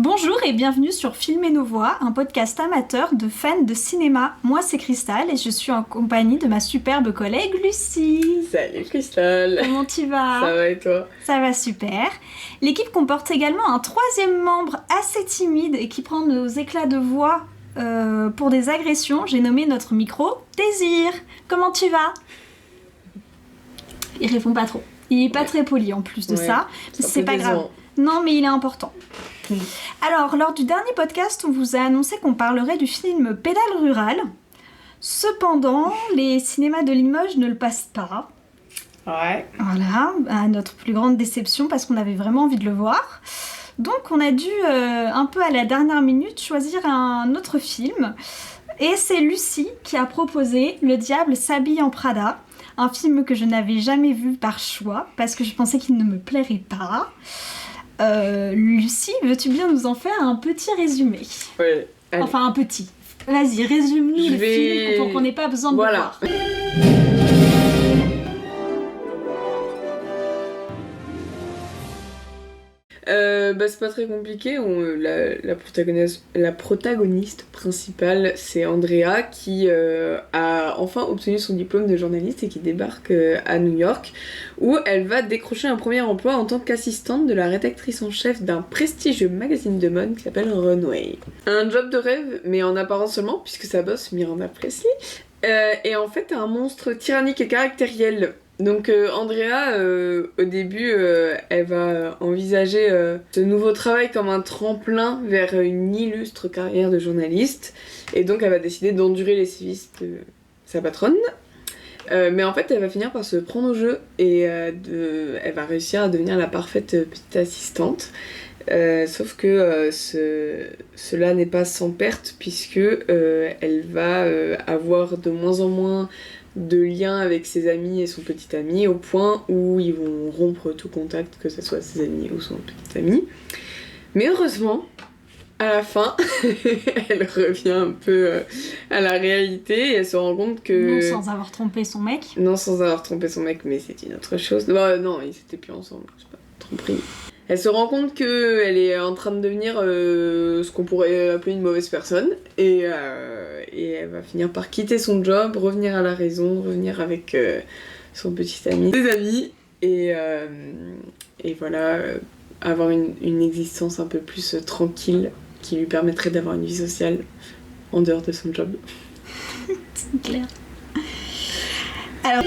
Bonjour et bienvenue sur Filmer nos voix, un podcast amateur de fans de cinéma. Moi c'est Cristal et je suis en compagnie de ma superbe collègue Lucie. Salut Cristal. Comment tu vas? Ça va et toi? Ça va super. L'équipe comporte également un troisième membre assez timide et qui prend nos éclats de voix pour des agressions. J'ai nommé notre micro Désir. Comment tu vas? Il répond pas trop. Il est pas très poli en plus de ça. C'est pas grave. Non mais il est important. Alors, lors du dernier podcast, on vous a annoncé qu'on parlerait du film Pédale rurale. Cependant, les cinémas de Limoges ne le passent pas. Ouais. Voilà, à notre plus grande déception parce qu'on avait vraiment envie de le voir. Donc on a dû, un peu à la dernière minute, choisir un autre film. Et c'est Lucie qui a proposé Le diable s'habille en Prada. Un film que je n'avais jamais vu par choix parce que je pensais qu'il ne me plairait pas. Lucie, veux-tu bien nous en faire un petit résumé? Ouais. Allez. Enfin un petit. Vas-y, résume-nous le film pour qu'on n'ait pas besoin de le voir. C'est pas très compliqué. La protagoniste principale, c'est Andrea qui a enfin obtenu son diplôme de journaliste et qui débarque à New York, où elle va décrocher un premier emploi en tant qu'assistante de la rédactrice en chef d'un prestigieux magazine de mode qui s'appelle Runway. Un job de rêve, mais en apparence seulement, puisque sa boss, Miranda Presley, est en fait un monstre tyrannique et caractériel. Donc Andrea, au début, elle va envisager ce nouveau travail comme un tremplin vers une illustre carrière de journaliste. Et donc elle va décider d'endurer les sévices de sa patronne. Mais en fait, elle va finir par se prendre au jeu et elle va réussir à devenir la parfaite petite assistante. Sauf que cela n'est pas sans perte puisque elle va avoir de moins en moins de liens avec ses amis et son petit ami au point où ils vont rompre tout contact, que ce soit ses amis ou son petit ami. Mais heureusement, à la fin, elle revient un peu à la réalité et elle se rend compte que... Non sans avoir trompé son mec. Non sans avoir trompé son mec, mais c'est une autre chose. Non, ils étaient plus ensemble, je sais pas, tromperie. Elle se rend compte qu'elle est en train de devenir ce qu'on pourrait appeler une mauvaise personne et elle va finir par quitter son job, revenir à la raison, revenir avec son petit ami, ses amis et voilà, avoir une existence un peu plus tranquille qui lui permettrait d'avoir une vie sociale en dehors de son job. C'est clair. Alors...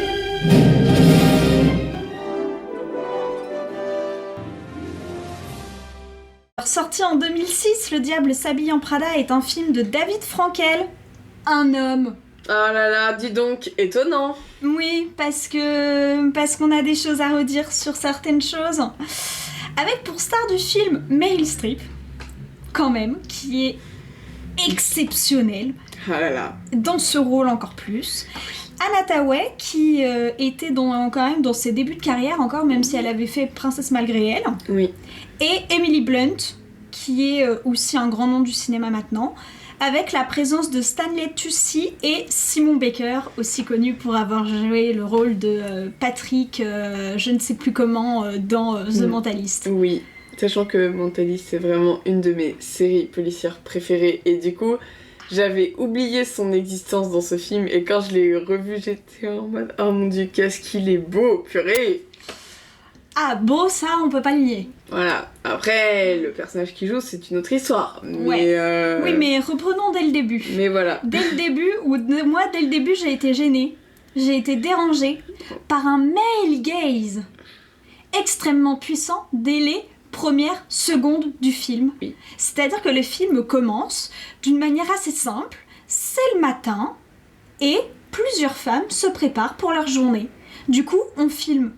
Sorti en 2006, Le diable s'habille en Prada est un film de David Frankel, un homme. Oh là là, dis donc, étonnant. Oui, parce qu'on a des choses à redire sur certaines choses. Avec pour star du film Meryl Streep, quand même, qui est exceptionnelle. Ah là là. Dans ce rôle encore plus. Anna Thaouet, qui était quand même dans ses débuts de carrière encore, même si elle avait fait Princesse malgré elle. Oui. Et Emily Blunt, qui est aussi un grand nom du cinéma maintenant, avec la présence de Stanley Tucci et Simon Baker, aussi connu pour avoir joué le rôle de Patrick, je ne sais plus comment, dans The Mentalist. Oui, sachant que Mentalist, c'est vraiment une de mes séries policières préférées, et du coup... J'avais oublié son existence dans ce film et quand je l'ai revu, j'étais en mode « Oh mon dieu, qu'est-ce qu'il est beau, purée !» Ah, beau, ça, on peut pas le nier. Voilà. Après, le personnage qu'il joue, c'est une autre histoire. Ouais. Oui, mais reprenons dès le début. Mais voilà. Dès le début, j'ai été gênée. J'ai été dérangée par un male gaze extrêmement puissant dès les première seconde du film. Oui. C'est-à-dire que le film commence d'une manière assez simple. C'est le matin et plusieurs femmes se préparent pour leur journée. Du coup, on filme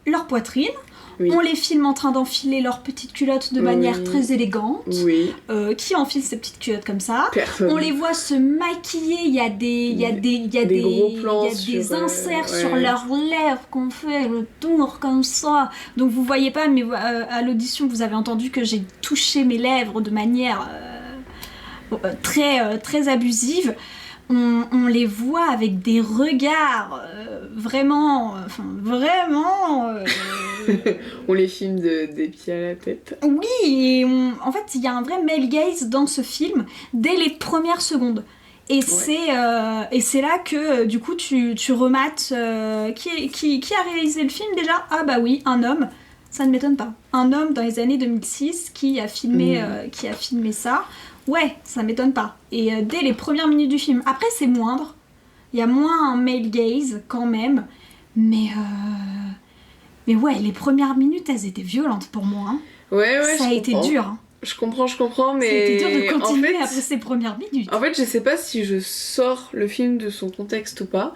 leur poitrine, oui. On les filme en train d'enfiler leurs petites culottes de manière très élégante. Oui. Qui enfile ces petites culottes comme ça? Personne. On les voit se maquiller, il y a des gros plans, il y a des inserts sur leurs lèvres qu'on fait le tour comme ça. Donc vous voyez pas, mais à l'audition vous avez entendu que j'ai touché mes lèvres de manière très abusive. On les voit avec des regards vraiment On les filme des pieds à la tête. Oui, en fait, il y a un vrai male gaze dans ce film dès les premières secondes. Et c'est là que du coup tu remates qui a réalisé le film déjà. Ah bah oui, un homme, ça ne m'étonne pas. Un homme dans les années 2006 qui a filmé ça. Ouais, ça m'étonne pas. Et dès les premières minutes du film. Après c'est moindre, il y a moins un male gaze quand même. Mais ouais, les premières minutes elles étaient violentes pour moi. Hein. Ouais, ça a été dur. Hein. Je comprends, mais... C'était dur de continuer après ces premières minutes. En fait, je sais pas si je sors le film de son contexte ou pas,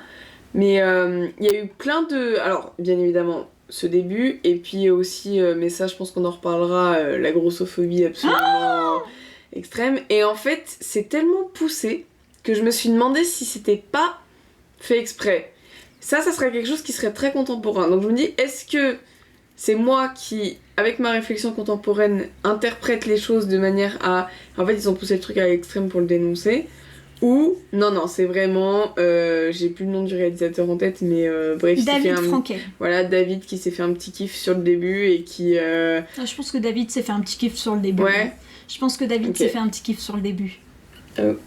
mais il y a eu plein de... Alors, bien évidemment, ce début, et puis aussi, mais ça, je pense qu'on en reparlera, la grossophobie absolument extrême. Et en fait, c'est tellement poussé que je me suis demandé si c'était pas fait exprès. Ça serait quelque chose qui serait très contemporain. Donc je me dis, est-ce que c'est moi qui, avec ma réflexion contemporaine, interprète les choses de manière à... En fait, ils ont poussé le truc à l'extrême pour le dénoncer. Ou, non, c'est vraiment... j'ai plus le nom du réalisateur en tête, mais bref... David Franquet. Voilà, David qui s'est fait un petit kiff sur le début et qui... Je pense que David s'est fait un petit kiff sur le début. Ouais. Je pense que David s'est fait un petit kiff sur le début.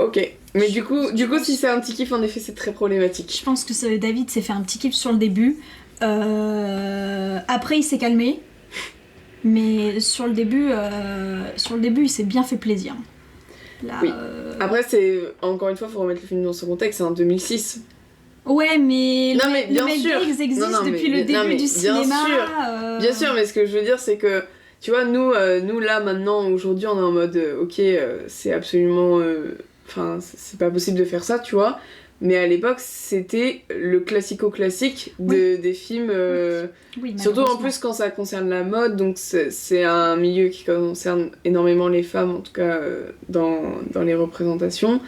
Ok. Mais du coup, si c'est un petit kiff, en effet, c'est très problématique. Je pense que David s'est fait un petit kiff sur le début. Après, il s'est calmé. Mais sur le début, il s'est bien fait plaisir. Là, oui. Après, c'est... Encore une fois, faut remettre le film dans son contexte, c'est en 2006. Ouais, mais non, mais bien sûr. Ils existent depuis le début du cinéma. Bien sûr, mais ce que je veux dire, c'est que tu vois, nous là, maintenant, aujourd'hui, on est en mode ok, c'est absolument... Enfin, c'est pas possible de faire ça, tu vois. Mais à l'époque, c'était le classico-classique des films. Oui, surtout en plus quand ça concerne la mode, donc c'est un milieu qui concerne énormément les femmes, en tout cas dans les représentations.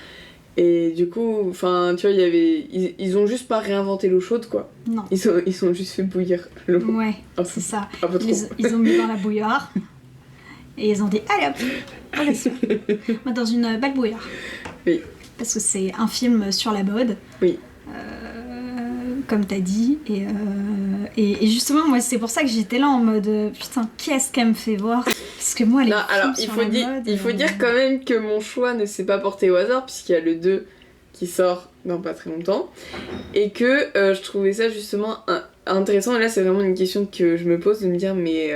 Et du coup, enfin, tu vois, ils ont juste pas réinventé l'eau chaude, quoi. Non. Ils ont juste fait bouillir l'eau. Ouais, c'est ça. Ils ont mis dans la bouilloire et ils ont dit allez hop, on laisse dans une belle bouilloire. Oui. Parce que c'est un film sur la mode. Oui. Comme t'as dit. Et justement, moi, c'est pour ça que j'étais là en mode putain, qu'est-ce qu'elle me fait voir? Parce que moi, il faut dire quand même que mon choix ne s'est pas porté au hasard, puisqu'il y a le 2 qui sort dans pas très longtemps. Et que je trouvais ça justement intéressant. Et là, c'est vraiment une question que je me pose de me dire, mais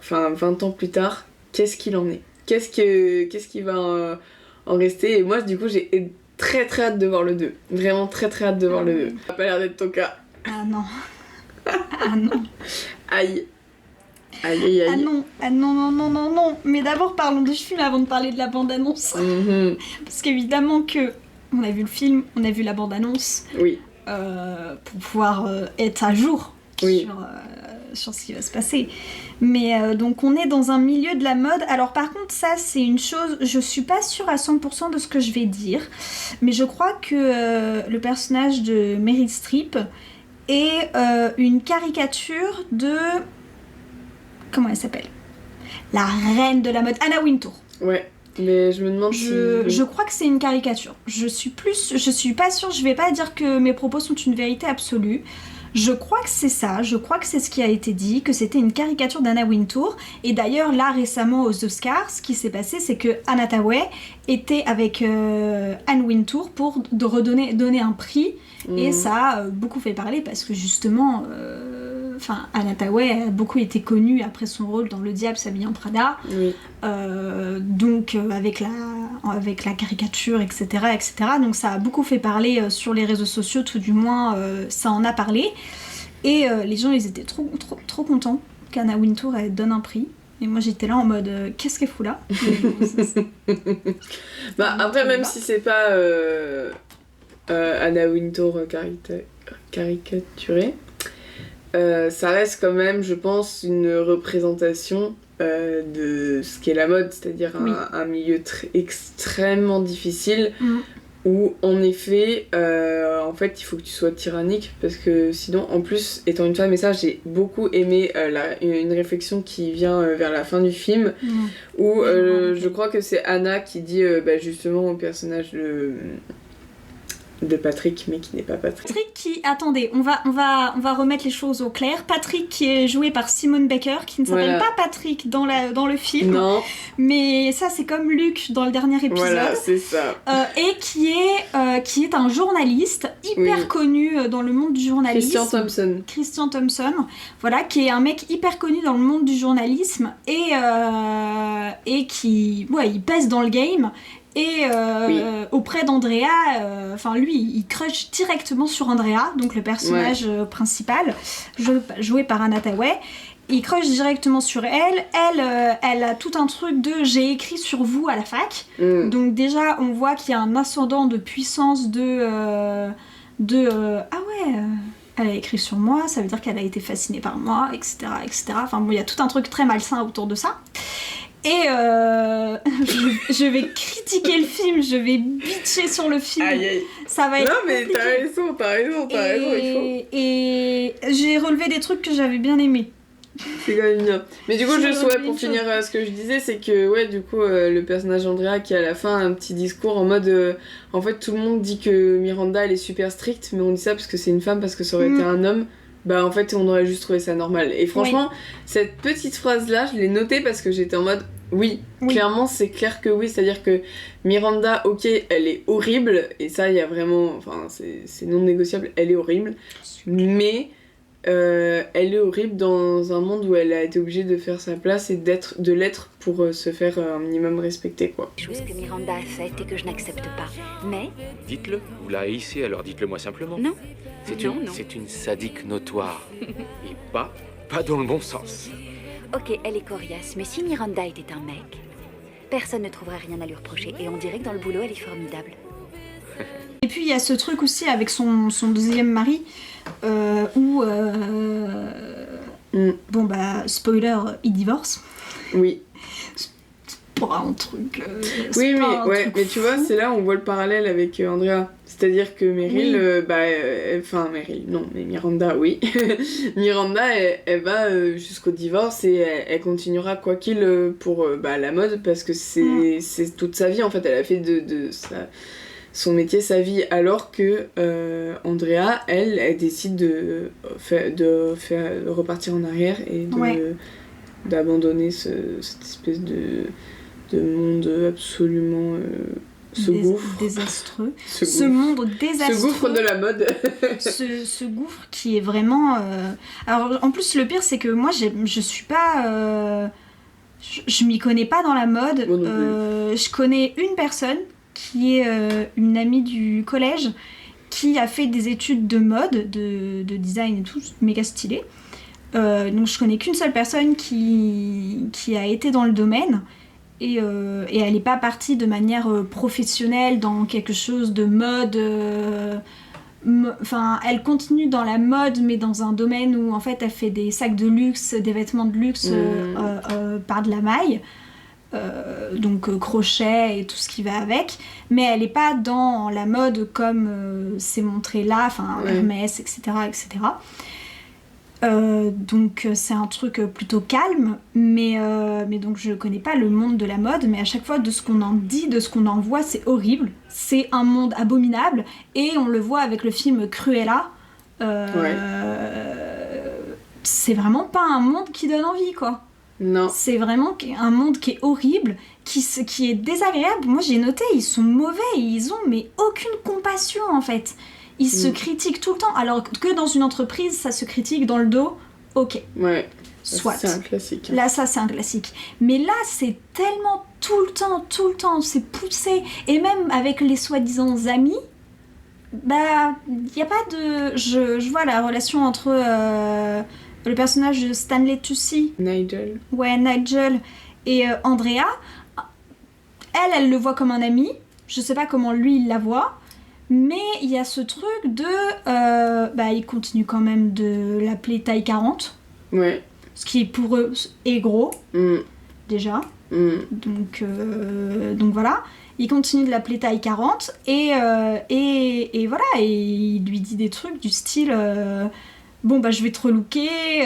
20 ans plus tard, qu'est-ce qu'il en est? Qu'est-ce qui va en rester? Et moi, du coup, j'ai très très hâte de voir le 2. Vraiment très très hâte de voir le 2. Ça n'a pas l'air d'être ton cas. Ah non. Ah non. Aïe. Aïe aïe aïe. Ah non. Mais d'abord, parlons du film avant de parler de la bande-annonce. Mm-hmm. Parce qu'évidemment que on a vu le film, on a vu la bande-annonce. Oui. Pour pouvoir être à jour sur ce qui va se passer. Mais donc on est dans un milieu de la mode. Alors par contre ça c'est une chose, je suis pas sûre à 100% de ce que je vais dire, mais je crois que le personnage de Meryl Streep est une caricature de... Comment elle s'appelle? La reine de la mode, Anna Wintour. Ouais. Mais je me demande si... Je crois que c'est une caricature. Je suis pas sûre, je vais pas dire que mes propos sont une vérité absolue. Je crois que c'est ça, je crois que c'est ce qui a été dit, que c'était une caricature d'Anna Wintour. Et d'ailleurs, là, récemment, aux Oscars, ce qui s'est passé, c'est que Anna Hathaway était avec Anne Wintour pour donner un prix. Et ça a beaucoup fait parler parce que justement... Anna Hathaway a beaucoup été connue après son rôle dans Le Diable s'habille en Prada. Oui. Donc avec la caricature, etc., etc. Donc ça a beaucoup fait parler sur les réseaux sociaux, tout du moins ça en a parlé. Et les gens ils étaient trop contents qu'Anna Wintour elle donne un prix. Et moi j'étais là en mode qu'est-ce qu'elle fout là? Après même si c'est pas Anna Wintour caricaturée, ça reste quand même, je pense, une représentation de ce qu'est la mode, c'est-à-dire un milieu extrêmement difficile où, en effet, en fait, il faut que tu sois tyrannique parce que sinon, en plus, étant une femme, et ça, j'ai beaucoup aimé une réflexion qui vient vers la fin du film où je crois que c'est Anna qui dit justement au personnage de Patrick, mais qui n'est pas Patrick. Patrick qui... Attendez, on va remettre les choses au clair. Patrick qui est joué par Simone Baker, qui ne s'appelle pas Patrick dans le film. Non. Mais ça, c'est comme Luc dans le dernier épisode. Voilà, c'est ça. Et qui est un journaliste hyper connu dans le monde du journalisme. Christian Thompson. Voilà, qui est un mec hyper connu dans le monde du journalisme et qui... Ouais, il pèse dans le game. Et auprès d'Andrea, lui, il crush directement sur Andrea, donc le personnage principal, joué par Anna Thaoué. Il crush directement sur elle. Elle a tout un truc de j'ai écrit sur vous à la fac. Donc déjà, on voit qu'il y a un ascendant de puissance elle a écrit sur moi, ça veut dire qu'elle a été fascinée par moi, etc. etc. Enfin bon, il y a tout un truc très malsain autour de ça. Et je vais critiquer le film, je vais bitcher sur le film. Aïe. Ça va être mais compliqué. t'as raison, il faut. Et j'ai relevé des trucs que j'avais bien aimés. C'est quand même bien. Mais du coup, pour finir ce que je disais, c'est que du coup, le personnage Andrea qui à la fin a un petit discours en mode en fait, tout le monde dit que Miranda elle est super stricte, mais on dit ça parce que c'est une femme, parce que ça aurait été un homme. Bah en fait on aurait juste trouvé ça normal. Et franchement cette petite phrase là je l'ai notée parce que j'étais en mode oui. Clairement c'est clair que oui, c'est-à-dire que Miranda ok elle est horrible et ça il y a vraiment, enfin c'est non négociable, elle est horrible, mais elle est horrible dans un monde où elle a été obligée de faire sa place et de l'être pour se faire un minimum respecter quoi. Chose que Miranda a faite et que je n'accepte pas. Mais... Dites-le, vous la haïssez alors dites-le moi simplement. Non. C'est une sadique notoire. Et pas dans le bon sens. Ok, elle est coriace, mais si Miranda était un mec, personne ne trouverait rien à lui reprocher et on dirait que dans le boulot elle est formidable. Et puis il y a ce truc aussi avec son deuxième mari où bon bah spoiler, il divorce. Oui. C'est pas un truc oui mais tu vois c'est là où on voit le parallèle avec Andrea, c'est-à-dire que Meryl Miranda oui Miranda elle va jusqu'au divorce et elle continuera quoi qu'il pour la mode parce que c'est toute sa vie en fait, elle a fait de son métier sa vie, alors que Andrea elle décide de repartir en arrière et d'abandonner cette espèce de monde absolument désastreux. Ce monde désastreux. Ce gouffre de la mode. ce gouffre qui est vraiment... Alors en plus le pire c'est que moi je suis pas... Je m'y connais pas dans la mode. Je connais une personne qui est une amie du collège qui a fait des études de mode, de design et tout, méga stylé. Donc je connais qu'une seule personne qui a été dans le domaine et elle n'est pas partie de manière professionnelle dans quelque chose de mode. Enfin, elle continue dans la mode, mais dans un domaine où en fait elle fait des sacs de luxe, des vêtements de luxe par de la maille. Donc crochet et tout ce qui va avec, mais elle n'est pas dans la mode comme c'est montré là, enfin Hermès, etc. Donc c'est un truc plutôt calme, mais donc je connais pas le monde de la mode, mais à chaque fois de ce qu'on en dit, de ce qu'on en voit, c'est horrible, c'est un monde abominable, et on le voit avec le film Cruella, c'est vraiment pas un monde qui donne envie quoi. Non. C'est vraiment un monde qui est horrible, qui est désagréable. Moi j'ai noté, ils sont mauvais, ils ont mais aucune compassion en fait. Ils se critiquent tout le temps, alors que dans une entreprise, ça se critique dans le dos, ok. Ouais. Soit. C'est un classique. Là, ça, c'est un classique. Mais là, c'est tellement tout le temps, c'est poussé. Et même avec les soi-disant amis, bah, il n'y a pas de... Je vois la relation entre le personnage de Stanley Tucci. Nigel. Ouais, Nigel. Et Andrea. Elle le voit comme un ami. Je sais pas comment lui, il la voit. Mais il y a ce truc de... il continue quand même de l'appeler taille 40. Ouais. Ce qui pour eux est gros, déjà. Donc voilà. Il continue de l'appeler taille 40. Et voilà. Et il lui dit des trucs du style... je vais te relooker.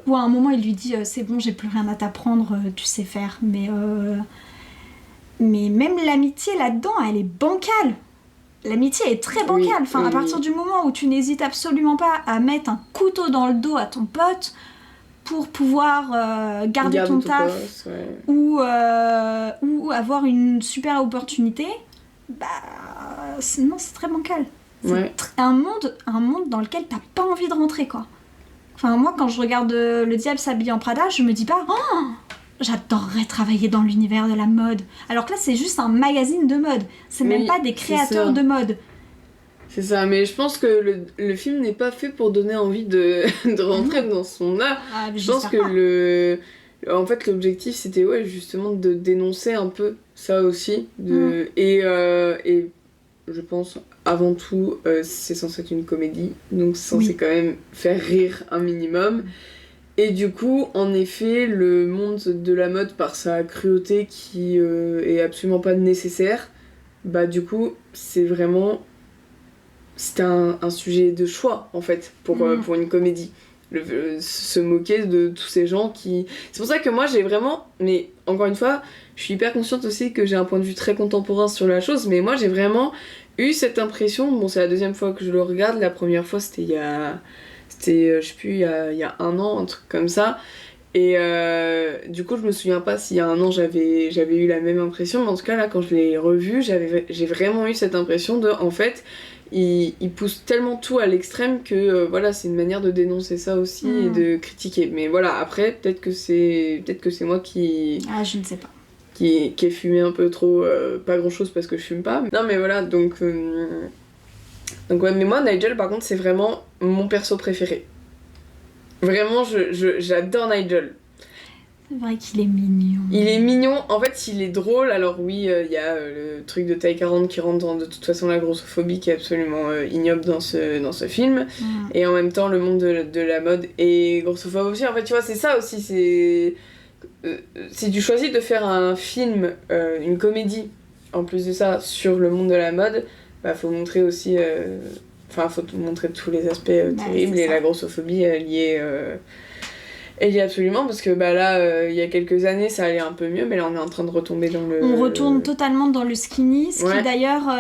Ou à un moment, il lui dit c'est bon, j'ai plus rien à t'apprendre, tu sais faire. Mais même l'amitié là-dedans, elle est bancale. l'amitié est très bancale. Oui, Enfin, oui, à partir du moment où tu n'hésites absolument pas à mettre un couteau dans le dos à ton pote pour pouvoir garder ton taf poste, ouais. ou avoir une super opportunité, bah non, c'est très bancal. C'est Ouais. un monde dans lequel t'as pas envie de rentrer, quoi. Enfin, moi, quand je regarde Le Diable s'habille en Prada, je me dis pas oh, j'adorerais travailler dans l'univers de la mode. Alors que là, c'est juste un magazine de mode. C'est Oui, même pas des c'est créateurs ça. de mode. C'est ça, mais je pense que le film n'est pas fait pour donner envie de, de rentrer dans son art. Ah, Je pense que en fait, l'objectif, c'était justement de dénoncer un peu ça aussi. Et je pense, avant tout, c'est censé être une comédie, donc c'est censé quand même faire rire un minimum. Et du coup, en effet, le monde de la mode, par sa cruauté qui est absolument pas nécessaire, bah du coup, c'était un sujet de choix, en fait, pour une comédie. Se moquer de tous ces gens qui... C'est pour ça que moi, j'ai vraiment... Mais encore une fois, je suis hyper consciente aussi que j'ai un point de vue très contemporain sur la chose, mais moi, j'ai vraiment eu cette impression... Bon, c'est la deuxième fois que je le regarde. La première fois, c'était je sais plus, il y a 1 an, un truc comme ça. Et du coup, je me souviens pas s'il y a 1 an, j'avais eu la même impression, mais en tout cas, là, quand je l'ai revu, j'ai vraiment eu cette impression de... En fait... Il pousse tellement tout à l'extrême que voilà, c'est une manière de dénoncer ça aussi et de critiquer. Mais voilà, après, peut-être que c'est moi qui... Ah, je ne sais pas. Qui ai fumé un peu trop, pas grand-chose parce que je fume pas. Non mais voilà, donc ouais, mais moi, Nigel, par contre, c'est vraiment mon perso préféré. Vraiment, j'adore Nigel. C'est vrai qu'il est mignon. Il est mignon, en fait il est drôle, alors oui, il y a le truc de taille 40 qui rentre dans de toute façon la grossophobie qui est absolument ignoble dans ce film, et en même temps le monde de la mode est grossophobe aussi, en fait tu vois c'est ça aussi, si tu choisis de faire un film, une comédie, en plus de ça, sur le monde de la mode, bah faut montrer aussi, faut montrer tous les aspects terribles, et la grossophobie liée... Et il y a absolument, parce que bah là, il y a quelques années, ça allait un peu mieux, mais là, on est en train de retomber dans le... On retourne totalement dans le skinny, ce qui d'ailleurs,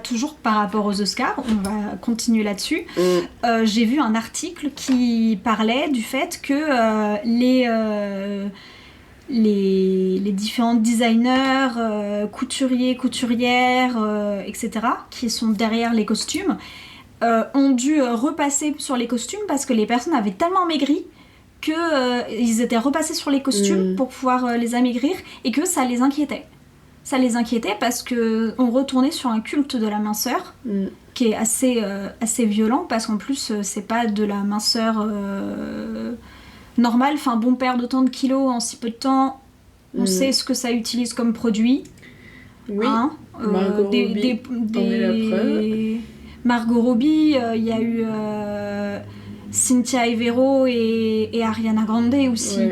toujours par rapport aux Oscars, on va continuer là-dessus. J'ai vu un article qui parlait du fait que les différents designers, couturiers, couturières, etc., qui sont derrière les costumes, ont dû repasser sur les costumes parce que les personnes avaient tellement maigri qu'ils étaient repassés sur les costumes pour pouvoir les amaigrir, et que ça les inquiétait. Ça les inquiétait parce qu'on retournait sur un culte de la minceur qui est assez violent, parce qu'en plus c'est pas de la minceur normale, enfin bon, perdre autant de kilos en si peu de temps, on sait ce que ça utilise comme produit. Oui, Margot Robbie en est la preuve. Margot Robbie, il y a eu... Cynthia Erivo et Ariana Grande aussi,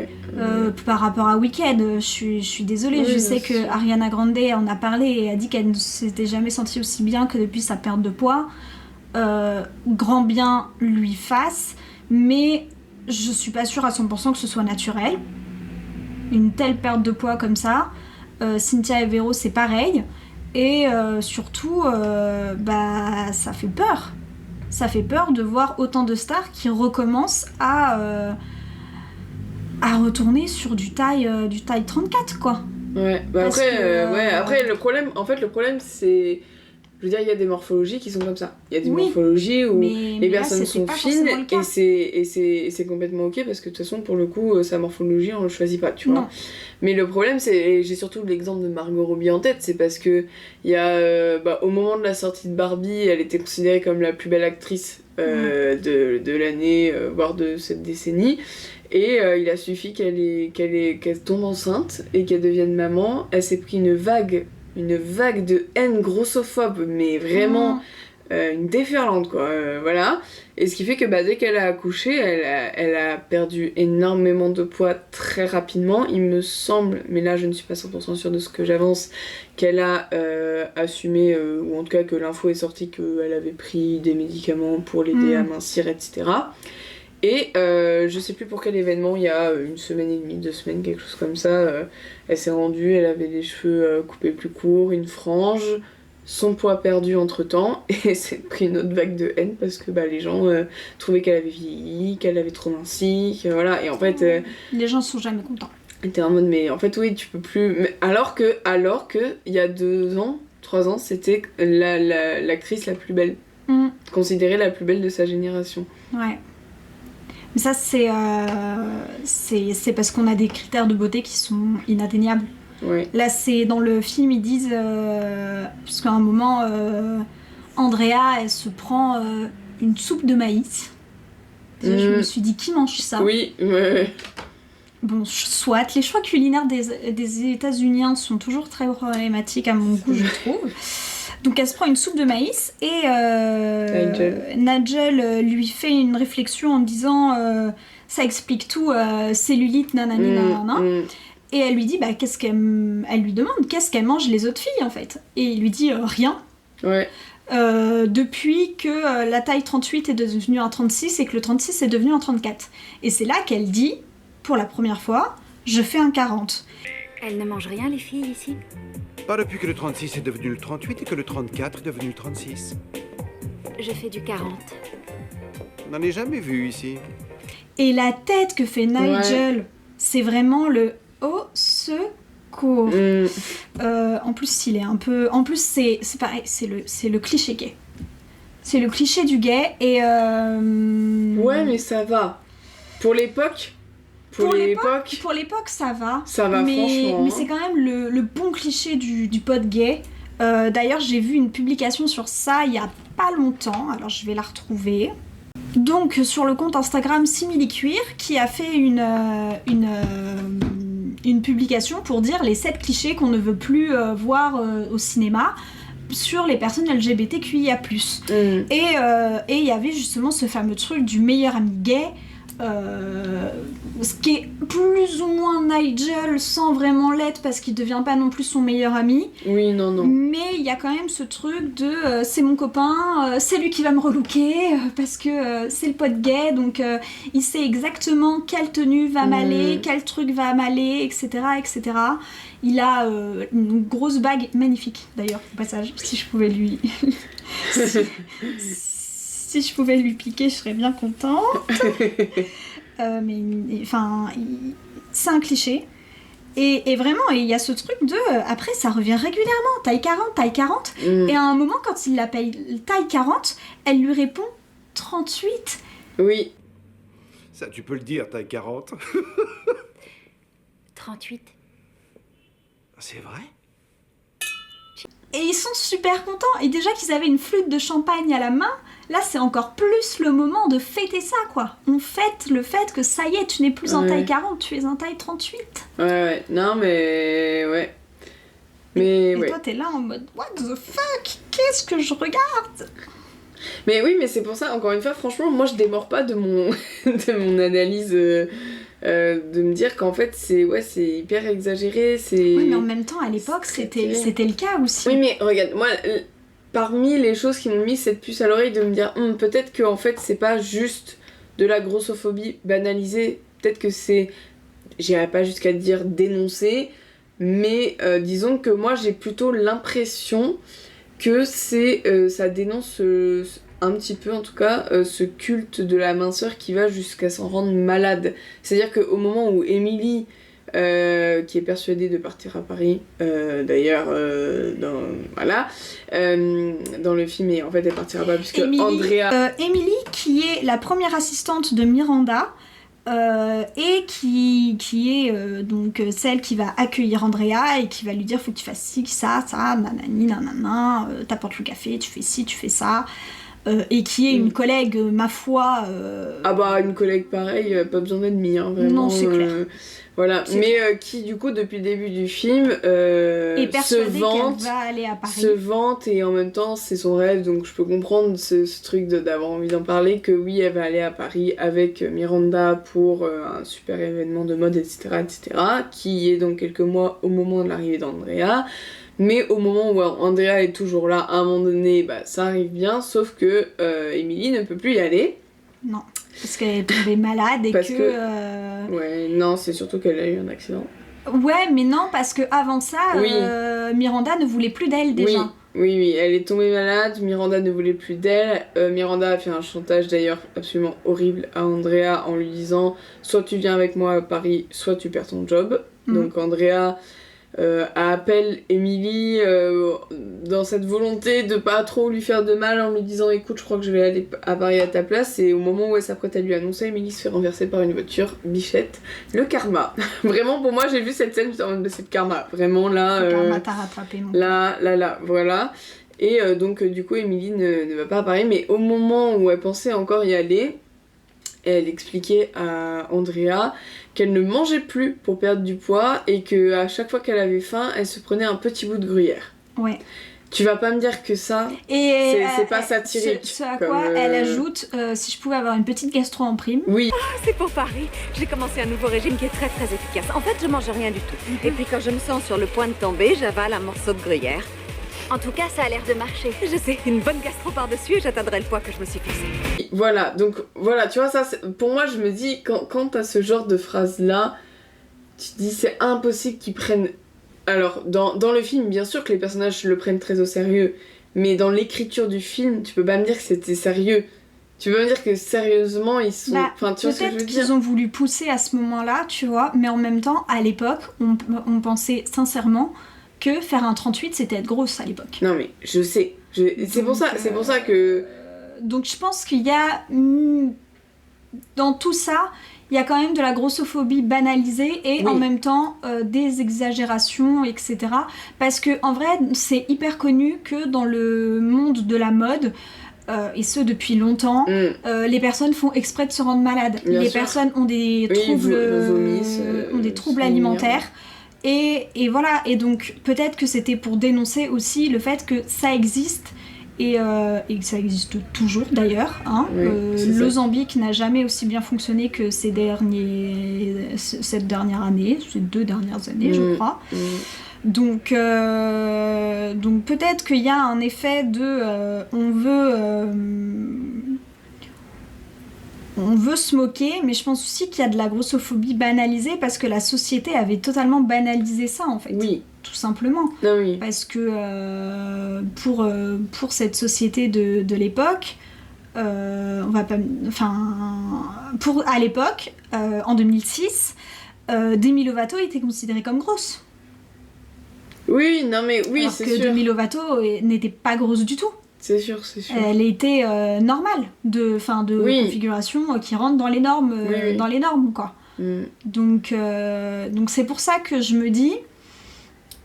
par rapport à Wicked. Je suis désolée, je sais que Ariana Grande en a parlé et a dit qu'elle ne s'était jamais sentie aussi bien que depuis sa perte de poids. Grand bien lui fasse, mais je suis pas sûre à 100% que ce soit naturel. Une telle perte de poids comme ça. Cynthia Erivo, c'est pareil. Et surtout, ça fait peur. Ça fait peur de voir autant de stars qui recommencent à retourner sur du taille 34, quoi. Ouais, bah après le problème c'est... Je veux dire, il y a des morphologies qui sont comme ça. Il y a des morphologies où les personnes sont fines, et c'est complètement ok, parce que de toute façon, pour le coup, sa morphologie, on le choisit pas, tu vois. Mais le problème, c'est, j'ai surtout l'exemple de Margot Robbie en tête, c'est parce que il y a, au moment de la sortie de Barbie, elle était considérée comme la plus belle actrice de l'année, voire de cette décennie. Et il a suffi qu'elle tombe enceinte et qu'elle devienne maman. Elle s'est pris une vague de haine grossophobe, mais vraiment une déferlante, quoi. Voilà. Et ce qui fait que dès qu'elle a accouché, elle a perdu énormément de poids très rapidement. Il me semble, mais là je ne suis pas 100% sûre de ce que j'avance, qu'elle a assumé, ou en tout cas que l'info est sortie qu'elle avait pris des médicaments pour l'aider à mincir, etc. Et je sais plus pour quel événement, il y a 1 semaine et demie, 2 semaines, quelque chose comme ça, elle s'est rendue, elle avait les cheveux coupés plus courts, une frange, son poids perdu entre-temps, et c'est pris une autre vague de haine, parce que les gens trouvaient qu'elle avait vieilli, qu'elle avait trop minci, que voilà, et en fait... Les gens sont jamais contents. T'es en mode, mais en fait, oui, tu peux plus... Mais alors que, il y a 2 ans, 3 ans, c'était l'actrice la plus belle. Considérée la plus belle de sa génération. Ouais. Mais ça, c'est parce qu'on a des critères de beauté qui sont inatteignables. Ouais. Là, c'est dans le film, ils disent... parce qu'à un moment, Andrea, elle se prend une soupe de maïs. Déjà, je me suis dit, qui mange ça ? Oui, Bon, soit. Les choix culinaires des États-Unis sont toujours très problématiques à mon goût, je trouve. Donc elle se prend une soupe de maïs et Nigel lui fait une réflexion en disant ça explique tout, cellulite, nanani, nanana. Et elle lui dit, elle lui demande qu'est-ce qu'elles mangent les autres filles en fait. Et il lui dit rien. Ouais. Depuis que la taille 38 est devenue un 36 et que le 36 est devenu un 34. Et c'est là qu'elle dit, pour la première fois, je fais un 40. Elles ne mangent rien, les filles, ici ? Pas depuis que le 36 est devenu le 38 et que le 34 est devenu le 36. Je fais du 40. On n'en ai jamais vu ici. Et la tête que fait Nigel, c'est vraiment le « au secours ». En plus, il est un peu... En plus, c'est pareil, c'est le cliché gay. C'est le cliché du gay et... Ouais, mais ça va. Pour l'époque... Pour l'époque, ça va. Ça va, franchement. Mais c'est quand même le bon cliché du pote gay. D'ailleurs, j'ai vu une publication sur ça il y a pas longtemps. Alors, je vais la retrouver. Donc, sur le compte Instagram Simili-Cuir, qui a fait une publication pour dire les 7 clichés qu'on ne veut plus voir au cinéma sur les personnes LGBTQIA+. Et il y avait justement ce fameux truc du meilleur ami gay, ce qui est plus ou moins Nigel sans vraiment l'être parce qu'il devient pas non plus son meilleur ami. Oui, non. Mais il y a quand même ce truc de c'est mon copain, c'est lui qui va me relooker parce que c'est le pote gay, donc il sait exactement quelle tenue va m'aller, quel truc va m'aller, etc., etc. Il a une grosse bague magnifique d'ailleurs au passage, si je pouvais lui... Si je pouvais lui piquer, je serais bien contente. C'est un cliché. Et vraiment, il y a ce truc de... après, ça revient régulièrement. Taille 40. Et à un moment, quand il l'appelle taille 40, elle lui répond 38. Oui. Ça, tu peux le dire, taille 40. 38. C'est vrai ? Et ils sont super contents. Et déjà qu'ils avaient une flûte de champagne à la main, là c'est encore plus le moment de fêter ça, quoi. On fête le fait que ça y est, tu n'es plus en taille 40, tu es en taille 38. Ouais. Non, mais... Ouais. Mais et toi t'es là en mode what the fuck, qu'est-ce que je regarde? Mais oui, mais c'est pour ça, encore une fois, franchement, moi je démords pas de mon analyse... de me dire qu'en fait c'est hyper exagéré, c'est... Oui, mais en même temps à l'époque c'était le cas aussi. Oui, mais regarde, moi parmi les choses qui m'ont mis cette puce à l'oreille de me dire peut-être que en fait c'est pas juste de la grossophobie banalisée, peut-être que c'est, j'irais pas jusqu'à dire dénoncer, mais disons que moi j'ai plutôt l'impression que ça dénonce un petit peu en tout cas ce culte de la minceur qui va jusqu'à s'en rendre malade. C'est-à-dire qu'au moment où Emily, qui est persuadée de partir à Paris, d'ailleurs dans le film, et en fait elle partira pas puisque Andrea... Emily qui est la première assistante de Miranda, et qui est donc celle qui va accueillir Andrea et qui va lui dire faut que tu fasses ci, ça, nanani, nanana, t'apportes le café, tu fais ci, tu fais ça... et qui est une collègue, ma foi... Ah bah, une collègue pareille, pas besoin d'ennemis, hein, vraiment. Non, c'est clair. Voilà, mais qui du coup, depuis le début du film, se vante, et en même temps, c'est son rêve, donc je peux comprendre ce truc d'avoir envie d'en parler, que oui, elle va aller à Paris avec Miranda pour un super événement de mode, etc., qui est dans quelques mois au moment de l'arrivée d'Andrea. Mais au moment où Andrea est toujours là, à un moment donné, ça arrive bien, sauf que Emily ne peut plus y aller. Non, parce qu'elle est tombée malade et Ouais, non, c'est surtout qu'elle a eu un accident. Ouais, mais non, parce que avant ça, oui. Miranda ne voulait plus d'elle déjà. Oui, elle est tombée malade, Miranda ne voulait plus d'elle. Miranda a fait un chantage d'ailleurs absolument horrible à Andrea en lui disant soit tu viens avec moi à Paris, soit tu perds ton job. Donc Andrea appelle Emily dans cette volonté de pas trop lui faire de mal en lui disant écoute, je crois que je vais aller à Paris à ta place. Et au moment où elle s'apprête à lui annoncer, Emily se fait renverser par une voiture. Bichette, le karma. Vraiment, pour moi, j'ai vu cette scène, j'étais en mode c'est le karma. Vraiment là. Le karma t'a rattrapé, mon Là, voilà. Et donc, du coup, Emily ne va pas à Paris, mais au moment où elle pensait encore y aller, elle expliquait à Andrea qu'elle ne mangeait plus pour perdre du poids et qu'à chaque fois qu'elle avait faim, elle se prenait un petit bout de gruyère. Ouais. Tu vas pas me dire que ça, et c'est pas satirique. Ce à quoi elle ajoute si je pouvais avoir une petite gastro en prime. Oui. C'est pour Paris. J'ai commencé un nouveau régime qui est très très efficace. En fait, je mange rien du tout. Et puis quand je me sens sur le point de tomber, j'avale un morceau de gruyère. En tout cas, ça a l'air de marcher. Je sais, une bonne gastro par-dessus et j'atteindrai le poids que je me suis fixé. Voilà, donc voilà, tu vois, ça, pour moi, je me dis, quand t'as ce genre de phrase-là, tu te dis c'est impossible qu'ils prennent. Alors, dans le film, bien sûr que les personnages le prennent très au sérieux, mais dans l'écriture du film, tu peux pas me dire que c'était sérieux. Tu peux me dire que sérieusement, ils sont. Enfin, tu vois ce que je veux Peut-être dire. qu'ils ont voulu pousser à ce moment-là, tu vois, mais en même temps, à l'époque, on pensait sincèrement que faire un 38, c'était être grosse à l'époque. Non, mais je sais. C'est pour ça que. Donc je pense qu'il y a. Dans tout ça, il y a quand même de la grossophobie banalisée et en même temps des exagérations, etc. Parce que en vrai, c'est hyper connu que dans le monde de la mode, et ce depuis longtemps, les personnes font exprès de se rendre malades. Bien les sûr. personnes ont des troubles, ont des troubles alimentaires. Et voilà, et donc peut-être que c'était pour dénoncer aussi le fait que ça existe et que ça existe toujours d'ailleurs. Hein. Oui, le Zambique n'a jamais aussi bien fonctionné que cette dernière année, ces 2 dernières années, je crois. Donc peut-être qu'il y a un effet de on veut se moquer, mais je pense aussi qu'il y a de la grossophobie banalisée parce que la société avait totalement banalisé ça en fait. Oui. Tout simplement. Non, oui. Parce que pour cette société de l'époque, on va pas. Enfin, à l'époque, en 2006, Demi Lovato était considérée comme grosse. Oui, non mais oui, alors c'est que sûr. Demi Lovato n'était pas grosse du tout. C'est sûr. Elle était normale, de configuration qui rentre dans les normes, dans les normes quoi. Donc c'est pour ça que je me dis,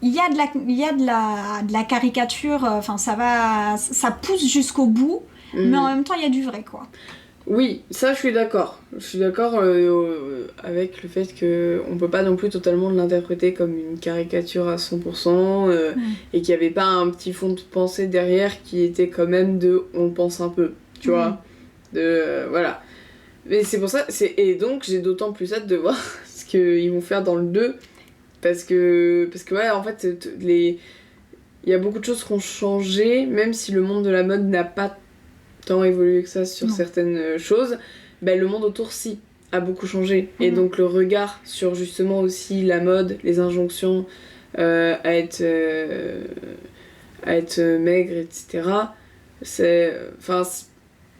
il y a de la caricature, enfin ça pousse jusqu'au bout, mais en même temps il y a du vrai quoi. Oui, ça je suis d'accord. Je suis d'accord avec le fait qu'on peut pas non plus totalement l'interpréter comme une caricature à 100% et qu'il n'y avait pas un petit fond de pensée derrière qui était quand même de on pense un peu, tu vois. Voilà. Mais c'est pour ça, et donc j'ai d'autant plus hâte de voir ce qu'ils vont faire dans le 2 parce que ouais, en fait, il y a beaucoup de choses qui ont changé, même si le monde de la mode n'a pas tant évolué que ça sur certaines choses, ben, le monde autour si a beaucoup changé et donc le regard sur justement aussi la mode, les injonctions à être maigre, etc.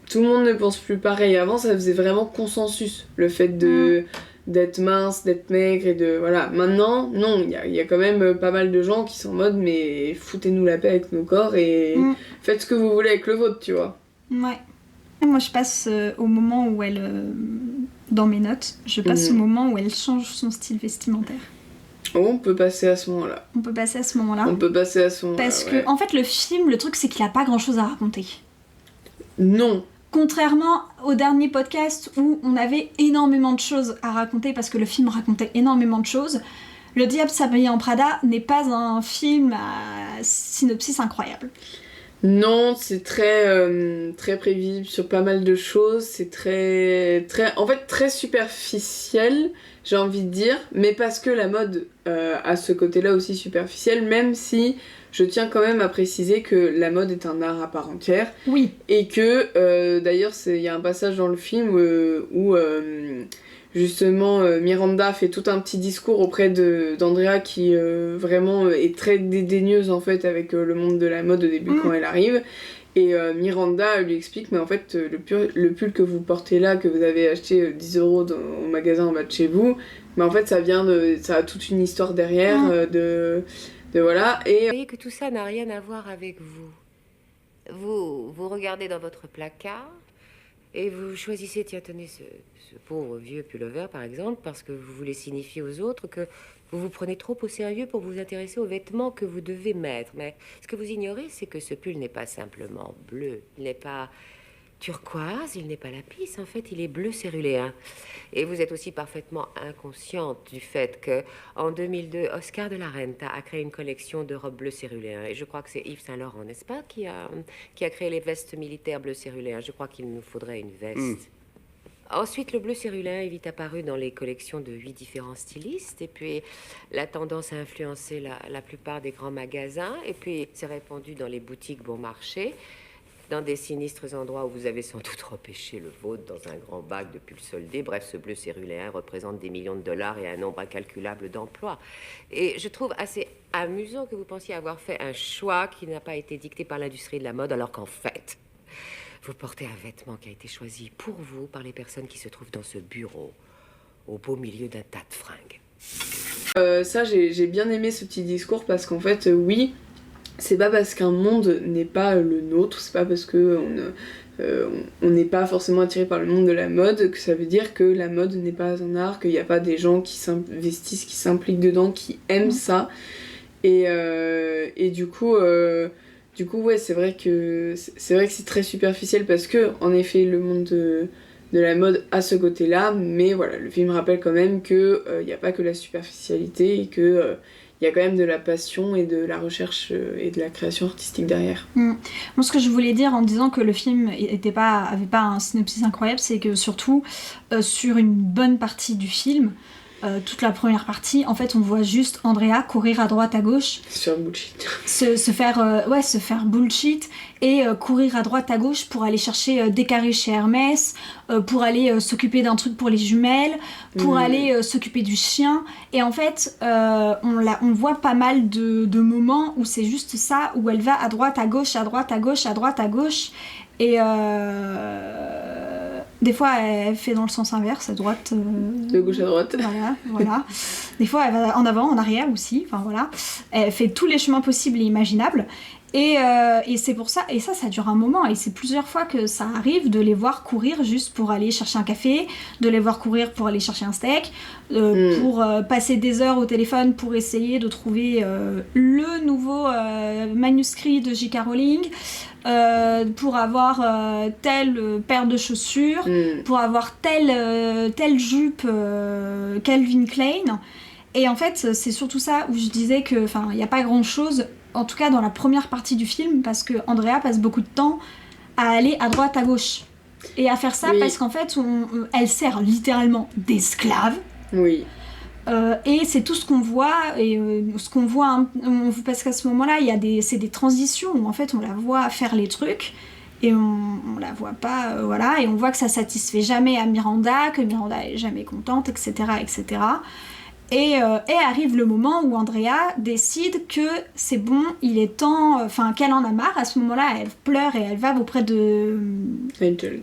Tout le monde ne pense plus pareil. Avant ça faisait vraiment consensus le fait d'être mince, d'être maigre et de voilà. Maintenant non, il y a quand même pas mal de gens qui sont en mode mais foutez-nous la paix avec nos corps et faites ce que vous voulez avec le vôtre, tu vois. Ouais. Moi, je passe au moment où elle... dans mes notes, je passe au moment où elle change son style vestimentaire. On peut passer à ce moment-là. On peut passer à ce moment-là. Parce que, en fait, le film, le truc, c'est qu'il a pas grand-chose à raconter. Non. Contrairement au dernier podcast où on avait énormément de choses à raconter parce que le film racontait énormément de choses, Le Diable s'habille en Prada n'est pas un film à synopsis incroyable. Non, c'est très prévisible sur pas mal de choses, c'est en fait très superficiel, j'ai envie de dire, mais parce que la mode a ce côté-là aussi superficiel, même si je tiens quand même à préciser que la mode est un art à part entière. Oui. Et que, d'ailleurs, il y a un passage dans le film où justement Miranda fait tout un petit discours auprès d'Andrea qui vraiment est très dédaigneuse en fait avec le monde de la mode au début quand elle arrive. Et Miranda lui explique, mais en fait, le pull que vous portez là, que vous avez acheté 10 € au magasin en bas de chez vous, mais en fait, ça a toute une histoire derrière, de voilà. Et Vous voyez que tout ça n'a rien à voir avec vous. Vous regardez dans votre placard et vous choisissez, tiens, tenez, ce pauvre vieux pullover, par exemple, parce que vous voulez signifier aux autres que vous vous prenez trop au sérieux pour vous intéresser aux vêtements que vous devez mettre. Mais ce que vous ignorez, c'est que ce pull n'est pas simplement bleu. Il n'est pas turquoise, il n'est pas lapis. En fait, il est bleu céruléen. Et vous êtes aussi parfaitement inconsciente du fait que, en 2002, Oscar de la Renta a créé une collection de robes bleu céruléen. Et je crois que c'est Yves Saint Laurent, n'est-ce pas, qui a créé les vestes militaires bleu céruléen. Je crois qu'il nous faudrait une veste. Ensuite, le bleu céruléen est vite apparu dans les collections de 8 différents stylistes. Et puis, la tendance a influencé la plupart des grands magasins. Et puis, c'est répandu dans les boutiques bon marché, dans des sinistres endroits où vous avez sans doute repêché le vôtre dans un grand bac de pulls soldés. Bref, ce bleu céruléen représente des millions de dollars et un nombre incalculable d'emplois. Et je trouve assez amusant que vous pensiez avoir fait un choix qui n'a pas été dicté par l'industrie de la mode, alors qu'en fait, vous portez un vêtement qui a été choisi pour vous par les personnes qui se trouvent dans ce bureau, au beau milieu d'un tas de fringues. Ça, j'ai bien aimé ce petit discours parce qu'en fait, oui, c'est pas parce qu'un monde n'est pas le nôtre, c'est pas parce que on n'est pas forcément attiré par le monde de la mode que ça veut dire que la mode n'est pas un art, qu'il n'y a pas des gens qui s'investissent, qui s'impliquent dedans, qui aiment ça. Et du coup, ouais, c'est vrai que c'est très superficiel parce que, en effet, le monde de la mode a ce côté-là, mais voilà, le film rappelle quand même qu'il n'y a pas que la superficialité et que il y a quand même de la passion et de la recherche et de la création artistique derrière. Moi, ce que je voulais dire en disant que le film avait pas un synopsis incroyable, c'est que surtout, sur une bonne partie du film, toute la première partie, en fait, on voit juste Andrea courir à droite à gauche. Sur bullshit. Se faire bullshit et courir à droite à gauche pour aller chercher des carrés chez Hermès, pour aller s'occuper d'un truc pour les jumelles, pour aller s'occuper du chien. Et en fait, on voit pas mal de moments où c'est juste ça, où elle va à droite, à gauche, à droite, à gauche, à droite, à gauche. Et des fois, elle fait dans le sens inverse, à droite. De gauche à droite. Voilà. Des fois, elle va en avant, en arrière aussi. Enfin voilà. Elle fait tous les chemins possibles et imaginables. Et c'est pour ça. Et ça dure un moment. Et c'est plusieurs fois que ça arrive de les voir courir juste pour aller chercher un café, de les voir courir pour aller chercher un steak, pour passer des heures au téléphone pour essayer de trouver le nouveau manuscrit de J.K. Rowling. Pour avoir telle paire de chaussures, pour avoir telle jupe Calvin Klein. Et en fait, c'est surtout ça où je disais que, enfin, il n'y a pas grand-chose, en tout cas dans la première partie du film, parce que Andrea passe beaucoup de temps à aller à droite, à gauche. Et à faire ça parce qu'en fait, elle sert littéralement d'esclave. Oui. Et c'est tout ce qu'on voit, et ce qu'on voit, parce qu'à ce moment-là, c'est des transitions où en fait on la voit faire les trucs, et on la voit pas, voilà, et on voit que ça satisfait jamais à Miranda, que Miranda est jamais contente, etc., etc. Et arrive le moment où Andrea décide que c'est bon, il est temps, enfin qu'elle en a marre. À ce moment-là, elle pleure et elle va auprès de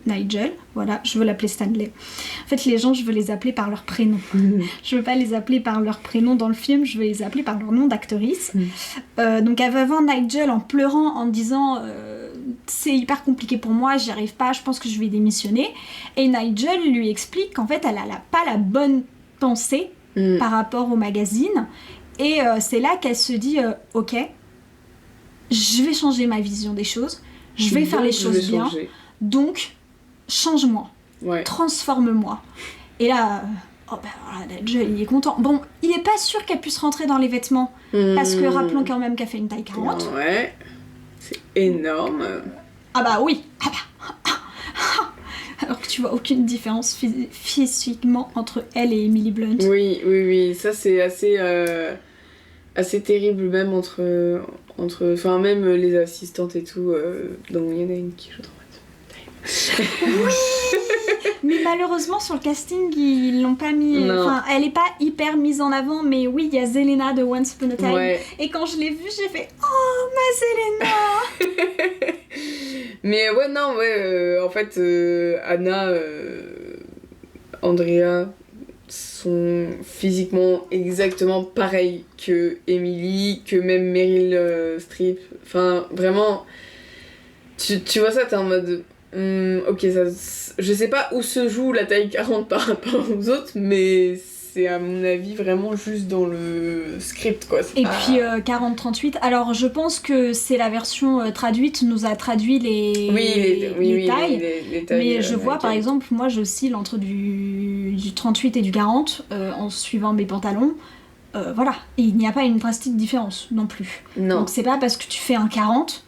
Nigel. Voilà, je veux l'appeler Stanley. En fait, les gens, je veux les appeler par leur prénom. Je veux pas les appeler par leur prénom dans le film, je veux les appeler par leur nom d'actrice. Donc elle va voir Nigel en pleurant, en disant c'est hyper compliqué pour moi, j'y arrive pas, je pense que je vais démissionner. Et Nigel lui explique qu'en fait, elle a pas la bonne pensée par rapport au magazine, et c'est là qu'elle se dit ok, je vais changer ma vision des choses, je vais faire les choses bien, donc change-moi, transforme-moi. Et là voilà, Nigel il est content. Bon, il est pas sûr qu'elle puisse rentrer dans les vêtements, parce que rappelons quand même qu'elle fait une taille 40. Ouais, c'est énorme. Ah bah oui, alors que tu vois aucune différence physiquement entre elle et Emily Blunt. Oui, ça c'est assez terrible même entre enfin même les assistantes et tout, dont il y en a une qui joue trop mal. Mais malheureusement, sur le casting, ils l'ont pas mis. Non. Enfin, elle est pas hyper mise en avant, mais oui, il y a Zelena de Once Upon a Time. Ouais. Et quand je l'ai vue, j'ai fait oh ma Zelena. Mais ouais, non, ouais, en fait, Anna, Andrea sont physiquement exactement pareils que Emily, que même Meryl Streep. Enfin, vraiment, tu vois ça, t'es en mode... ok, ça, je sais pas où se joue la taille 40 par rapport aux autres, mais c'est à mon avis vraiment juste dans le script, quoi. Et puis 40-38, alors je pense que c'est la version traduite, nous a traduit les tailles. Les tailles, Mais je vois par américaines. exemple, moi j'oscille entre du 38 et du 40 en suivant mes pantalons. Voilà, et il n'y a pas une drastique différence non plus. Non. Donc c'est pas parce que tu fais un 40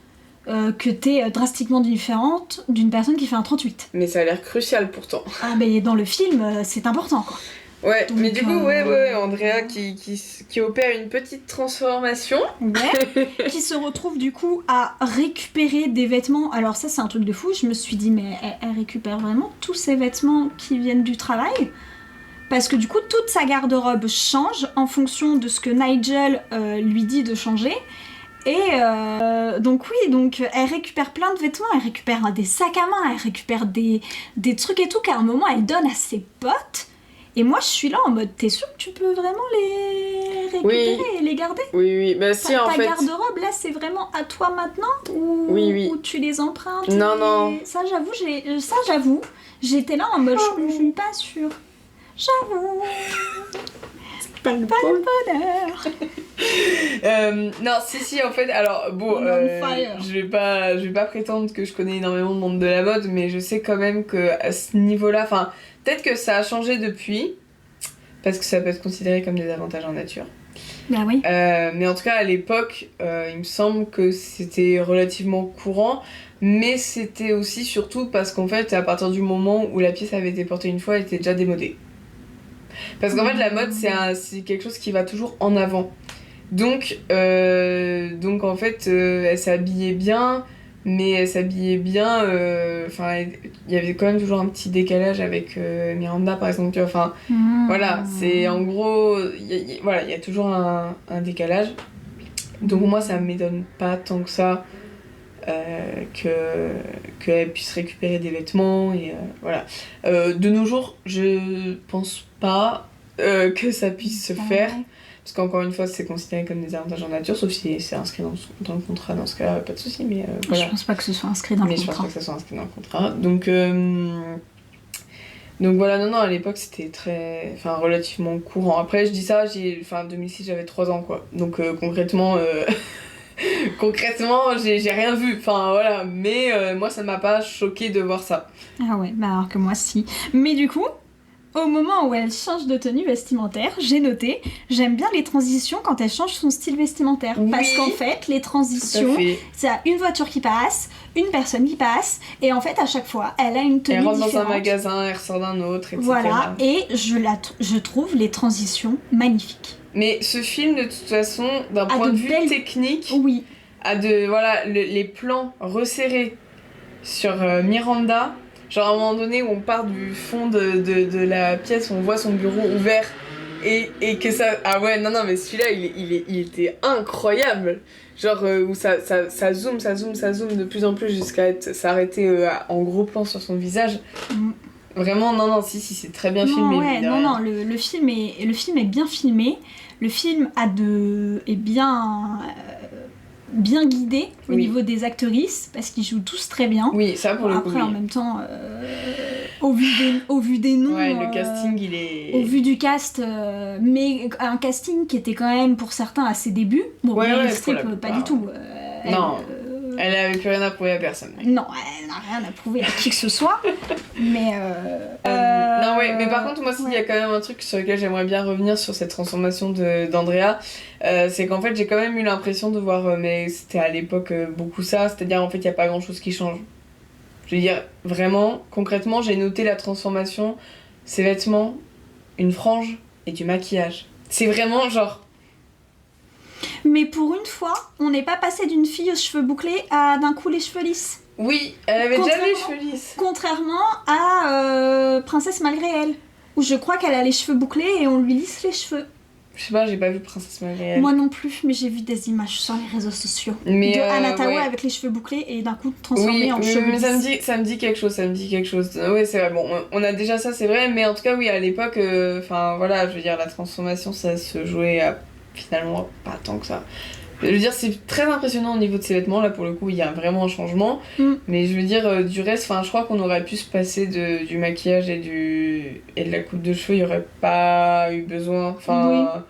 que t'es drastiquement différente d'une personne qui fait un 38. Mais ça a l'air crucial pourtant. Ah mais dans le film, c'est important quoi. Ouais, Donc, mais du coup, ouais, Andrea qui opère une petite transformation. Ouais, qui se retrouve du coup à récupérer des vêtements. Alors ça c'est un truc de fou, je me suis dit mais elle récupère vraiment tous ces vêtements qui viennent du travail. Parce que du coup toute sa garde-robe change en fonction de ce que Nigel lui dit de changer. Et donc oui, donc elle récupère plein de vêtements, elle récupère des sacs à main, elle récupère des trucs et tout qu'à un moment elle donne à ses potes. Et moi je suis là en mode t'es sûr que tu peux vraiment les récupérer et les garder? Oui, bah si en Ta fait... garde-robe là c'est vraiment à toi maintenant ou, Oui. ou tu les empruntes? Non. Ça j'avoue, j'étais là en mode je suis pas sûre. J'avoue. Pas le bonheur. Non, si, en fait, alors, bon, On est on fire. je vais pas prétendre que je connais énormément de monde de la mode, mais je sais quand même que à ce niveau-là, enfin, peut-être que ça a changé depuis, parce que ça peut être considéré comme des avantages en nature. Bah oui. Mais en tout cas, à l'époque, il me semble que c'était relativement courant, mais c'était aussi surtout parce qu'en fait, à partir du moment où la pièce avait été portée une fois, elle était déjà démodée. Parce qu'en fait, la mode, c'est quelque chose qui va toujours en avant. Donc en fait, elle s'habillait bien, mais elle s'habillait bien... Enfin, il y avait quand même toujours un petit décalage avec Miranda, par exemple. Enfin, voilà, c'est en gros... il y a toujours un décalage. Donc moi, ça m'étonne pas tant que ça qu'elle puisse récupérer des vêtements. Et voilà. De nos jours, je pense pas que ça puisse se faire. Parce qu'encore une fois, c'est considéré comme des avantages en nature, sauf si c'est inscrit dans le contrat. Dans ce cas, pas de souci. Mais voilà. Je pense pas que ce soit inscrit dans le Mais je contrat. pense pas que ça soit inscrit dans le contrat. Donc voilà, non, à l'époque c'était relativement courant. Après, je dis ça, 2006 j'avais 3 ans quoi. Donc concrètement, j'ai rien vu. Enfin voilà, mais moi ça m'a pas choqué de voir ça. Ah ouais, bah alors que moi si. Mais du coup, au moment où elle change de tenue vestimentaire, j'ai noté, j'aime bien les transitions quand elle change son style vestimentaire. Oui. Parce qu'en fait, les transitions, c'est une voiture qui passe, une personne qui passe, et en fait, à chaque fois, elle a une tenue Elle rentre différente. dans un magasin, elle ressort d'un autre, etc. Voilà, et je trouve les transitions magnifiques. Mais ce film, de toute façon, d'un point de vue technique, oui. a les plans resserrés sur Miranda. Genre à un moment donné où on part du fond de la pièce, on voit son bureau ouvert et que ça... Ah ouais, non, mais celui-là, il était incroyable. Genre où ça zoome de plus en plus jusqu'à s'arrêter en gros plan sur son visage. Vraiment, non, si, c'est très bien filmé. Ouais, non, le film est bien filmé. Le film est bien guidé au niveau des actrices parce qu'ils jouent tous très bien. Oui, ça pour le coup. Après, en même temps, au vu des noms, ouais, le casting il est. Au vu du cast, mais un casting qui était quand même pour certains à ses débuts. Bon, Meryl Streep, pas du tout. Non. Elle avait plus rien à prouver à personne. Non, elle n'a rien à prouver à qui que ce soit. Mais non, ouais, mais par contre, moi, il y a quand même un truc sur lequel j'aimerais bien revenir sur cette transformation d'Andrea. C'est qu'en fait, j'ai quand même eu l'impression de voir, mais c'était à l'époque beaucoup ça, c'est-à-dire en fait, il n'y a pas grand-chose qui change. Je veux dire, vraiment, concrètement, j'ai noté la transformation, ses vêtements, une frange et du maquillage. C'est vraiment genre. Mais pour une fois, on n'est pas passé d'une fille aux cheveux bouclés à d'un coup les cheveux lisses. Oui, elle avait déjà les cheveux lisses. Contrairement à Princesse malgré elle, où je crois qu'elle a les cheveux bouclés et on lui lisse les cheveux. Je sais pas, j'ai pas vu Princesse malgré elle. Moi non plus, mais j'ai vu des images sur les réseaux sociaux Mais de Anatawa ouais. avec les cheveux bouclés et d'un coup transformée Oui, en cheveux mais lisses. ça me dit quelque chose, Oui, c'est vrai, bon, on a déjà ça, c'est vrai, mais en tout cas, oui, à l'époque, enfin, voilà, je veux dire, la transformation, ça se jouait à, finalement, pas tant que ça. Je veux dire, c'est très impressionnant au niveau de ses vêtements, là, pour le coup, il y a vraiment un changement, mais je veux dire, du reste, enfin, je crois qu'on aurait pu se passer du maquillage et de la coupe de cheveux, il y aurait pas eu besoin, enfin... Oui.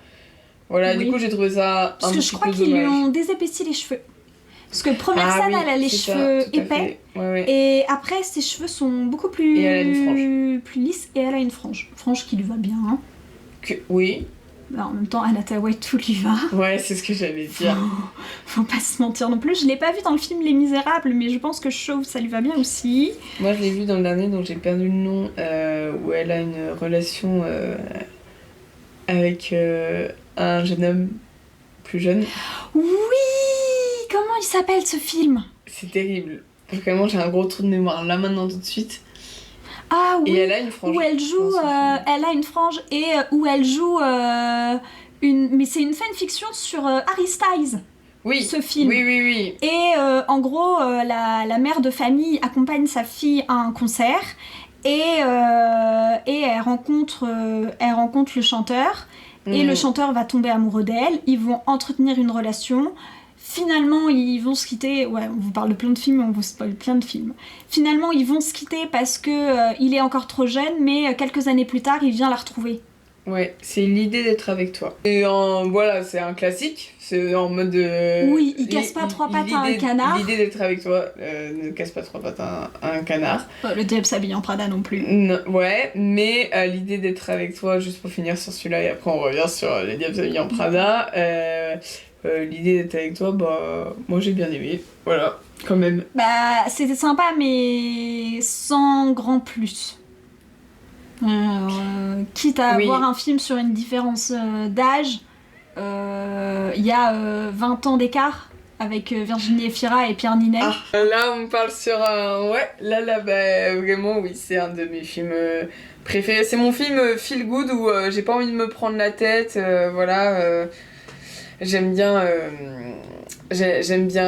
Voilà, Oui. du coup, j'ai trouvé ça Parce un que petit je crois peu qu'ils lui dommage. ont désépaissi les cheveux. Parce que première Ah scène, oui, elle a les c'est ça, cheveux tout à épais. fait. Ouais. Et après, ses cheveux sont beaucoup plus, Et elle a une plus lisses et elle a une frange. Frange qui lui va bien. Hein. Oui, Bah, en même temps, Anatawa, tout lui va. ouais, c'est ce que j'allais dire. Faut pas se mentir non plus. Je l'ai pas vu dans le film Les Misérables, mais je pense que Chauve, ça lui va bien aussi. Moi, je l'ai vu dans le dernier dont j'ai perdu le nom, où elle a une relation avec un jeune homme plus jeune. Oui. Comment il s'appelle ce film? C'est terrible. Vraiment, j'ai un gros trou de mémoire là maintenant tout de suite. Ah oui. Et elle a une frange. Où elle joue, dans ce film. elle a une frange et où elle joue mais c'est une fanfiction sur Harry Styles. Oui, Ce film. oui. Et en gros, la mère de famille accompagne sa fille à un concert et elle rencontre le chanteur et le chanteur va tomber amoureux d'elle. Ils vont entretenir une relation. Finalement, ils vont se quitter. Ouais, on vous parle de plein de films, on vous spoil plein de films. Finalement, ils vont se quitter parce que il est encore trop jeune, mais quelques années plus tard, il vient la retrouver. Ouais, c'est l'idée d'être avec toi. Et voilà, c'est un classique. C'est en mode. Oui, il casse pas trois pattes à un canard. L'idée d'être avec toi ne casse pas trois pattes à un canard. Le diable s'habille en Prada non plus. Ouais, mais l'idée d'être avec toi, juste pour finir sur celui-là, et après on revient sur les diables habillés en Prada. L'idée d'être avec toi, bah, moi j'ai bien aimé. Voilà, quand même. Bah, c'était sympa, mais sans grand plus. Quitte à avoir un film sur une différence d'âge, il y a 20 ans d'écart avec Virginie Efira et Pierre Ninet. Ah, là on parle sur un... Ouais, là, bah, vraiment, oui, c'est un de mes films préférés. C'est mon film feel good où j'ai pas envie de me prendre la tête, voilà. J'aime bien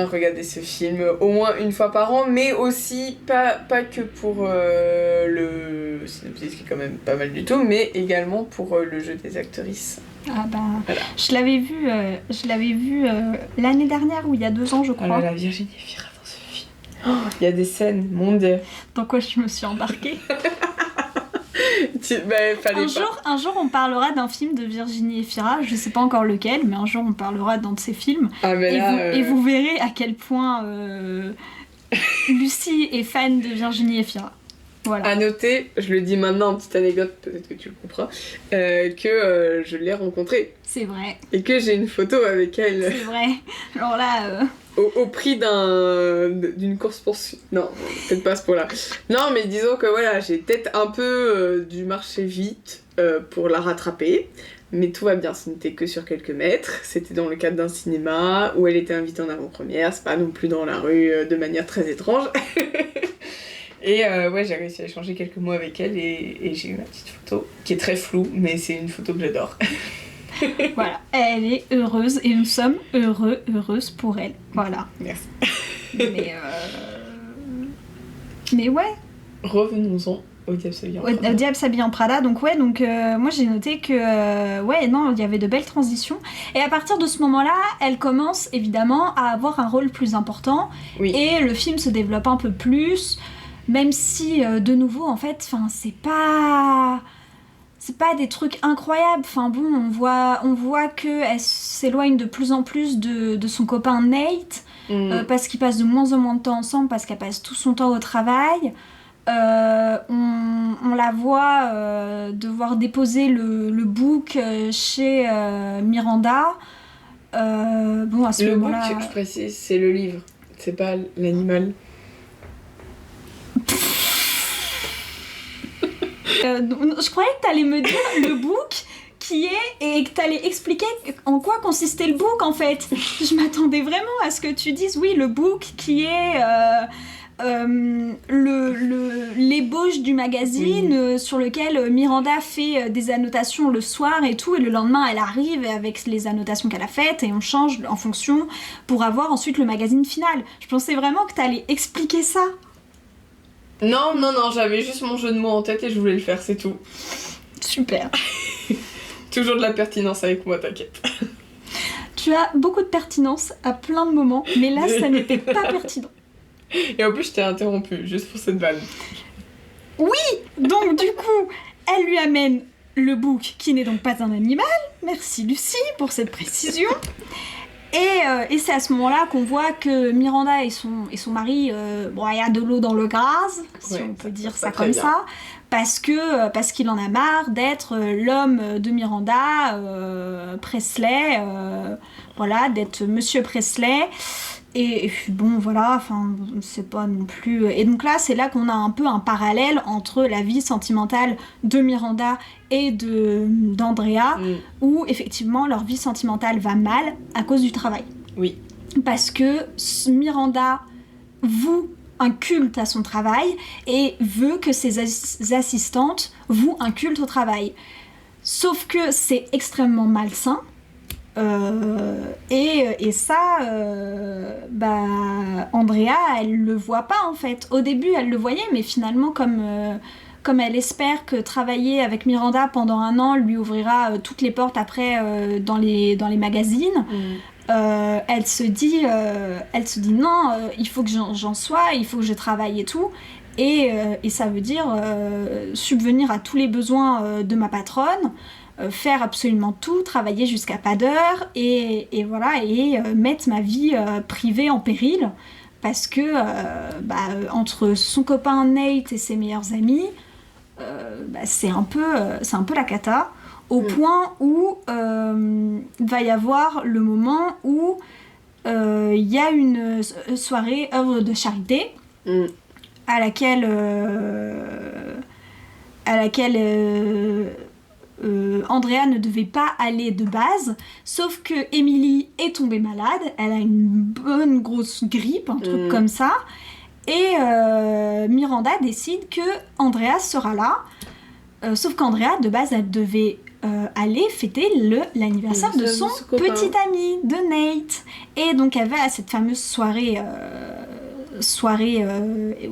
regarder ce film au moins une fois par an, mais aussi pas que pour le synopsis qui est quand même pas mal du tout, mais également pour le jeu des actrices. Ah bah, Voilà. je l'avais vu l'année dernière ou il y a 2 ans, je Oh crois. là là, Virginie Efira dans ce film. Oh, il y a des scènes, mon Dieu. Dans quoi je me suis embarquée. Fallait Un jour, on parlera d'un film de Virginie Efira, je sais pas encore lequel, mais un jour on parlera d'un de ses films. Ah, mais Et vous verrez à quel point Lucie est fan de Virginie Efira. Voilà. À noter, je le dis maintenant, petite anecdote, peut-être que tu le comprends, que je l'ai rencontrée C'est vrai, et que j'ai une photo avec elle c'est vrai. Alors là, au prix d'une course-poursuite. Non, peut-être pas à ce point-là. Non, mais disons que voilà, j'ai peut-être un peu dû marcher vite pour la rattraper. Mais tout va bien, ce n'était que sur quelques mètres. C'était dans le cadre d'un cinéma où elle était invitée en avant-première. C'est pas non plus dans la rue de manière très étrange. Et ouais, j'ai réussi à échanger quelques mots avec elle et j'ai eu ma petite photo qui est très floue, mais c'est une photo que j'adore. voilà, elle est heureuse et nous sommes heureuses pour elle. Voilà. Merci. Mais ouais. Revenons-en au Diable s'habille en Prada. Au Diable s'habille en Prada, donc ouais, moi j'ai noté que ouais, non, il y avait de belles transitions. Et à partir de ce moment-là, elle commence évidemment à avoir un rôle plus important. Oui. Et le film se développe un peu plus, même si de nouveau, en fait, c'est pas des trucs incroyables. Enfin bon, on voit que elle s'éloigne de plus en plus de son copain Nate, parce qu'ils passent de moins en moins de temps ensemble, parce qu'elle passe tout son temps au travail. On la voit devoir déposer le book chez Miranda. Bon, à ce Le moment-là... book, je précise, c'est le livre, c'est pas l'animal. Je croyais que t'allais me dire le book qui est et que t'allais expliquer en quoi consistait le book en fait. Je m'attendais vraiment à ce que tu dises oui, le book qui est l'ébauche du magazine sur lequel Miranda fait des annotations le soir et tout, et le lendemain elle arrive avec les annotations qu'elle a faites et on change en fonction pour avoir ensuite le magazine final. Je pensais vraiment que t'allais expliquer ça. Non, j'avais juste mon jeu de mots en tête et je voulais le faire, c'est tout. Super. Toujours de la pertinence avec moi, t'inquiète. Tu as beaucoup de pertinence à plein de moments, mais là ça n'était pas pertinent. Et en plus je t'ai interrompu, juste pour cette vanne. Oui. Donc du coup, elle lui amène le bouc qui n'est donc pas un animal. Merci Lucie pour cette précision. Et c'est à ce moment-là qu'on voit que Miranda et son mari, il y a de l'eau dans le gaz, si on peut dire ça comme ça, parce qu'il en a marre d'être l'homme de Miranda, Presley, d'être Monsieur Presley. Et bon, voilà, enfin, c'est pas non plus... Et donc là, c'est là qu'on a un peu un parallèle entre la vie sentimentale de Miranda et d'Andrea, où effectivement, leur vie sentimentale va mal à cause du travail. Oui. Parce que Miranda voue un culte à son travail et veut que ses assistantes vouent un culte au travail. Sauf que c'est extrêmement malsain. Et ça, Andrea, elle le voit pas en fait. Au début, elle le voyait, mais finalement, comme elle espère que travailler avec Miranda pendant 1 an lui ouvrira toutes les portes après dans les magazines, elle se dit non, il faut que j'en sois, il faut que je travaille et tout. Et ça veut dire subvenir à tous les besoins de ma patronne. Faire absolument tout, travailler jusqu'à pas d'heure et mettre ma vie privée en péril parce que entre son copain Nate et ses meilleurs amis, c'est un peu la cata au point où va y avoir le moment où il y a une soirée œuvre de charité à laquelle Andrea ne devait pas aller de base, sauf que Emily est tombée malade, elle a une bonne grosse grippe, un truc comme ça, et Miranda décide que Andrea sera là, sauf qu'Andrea, de base, elle devait aller fêter l'anniversaire de son petit ami, de Nate, et donc elle va à cette fameuse soirée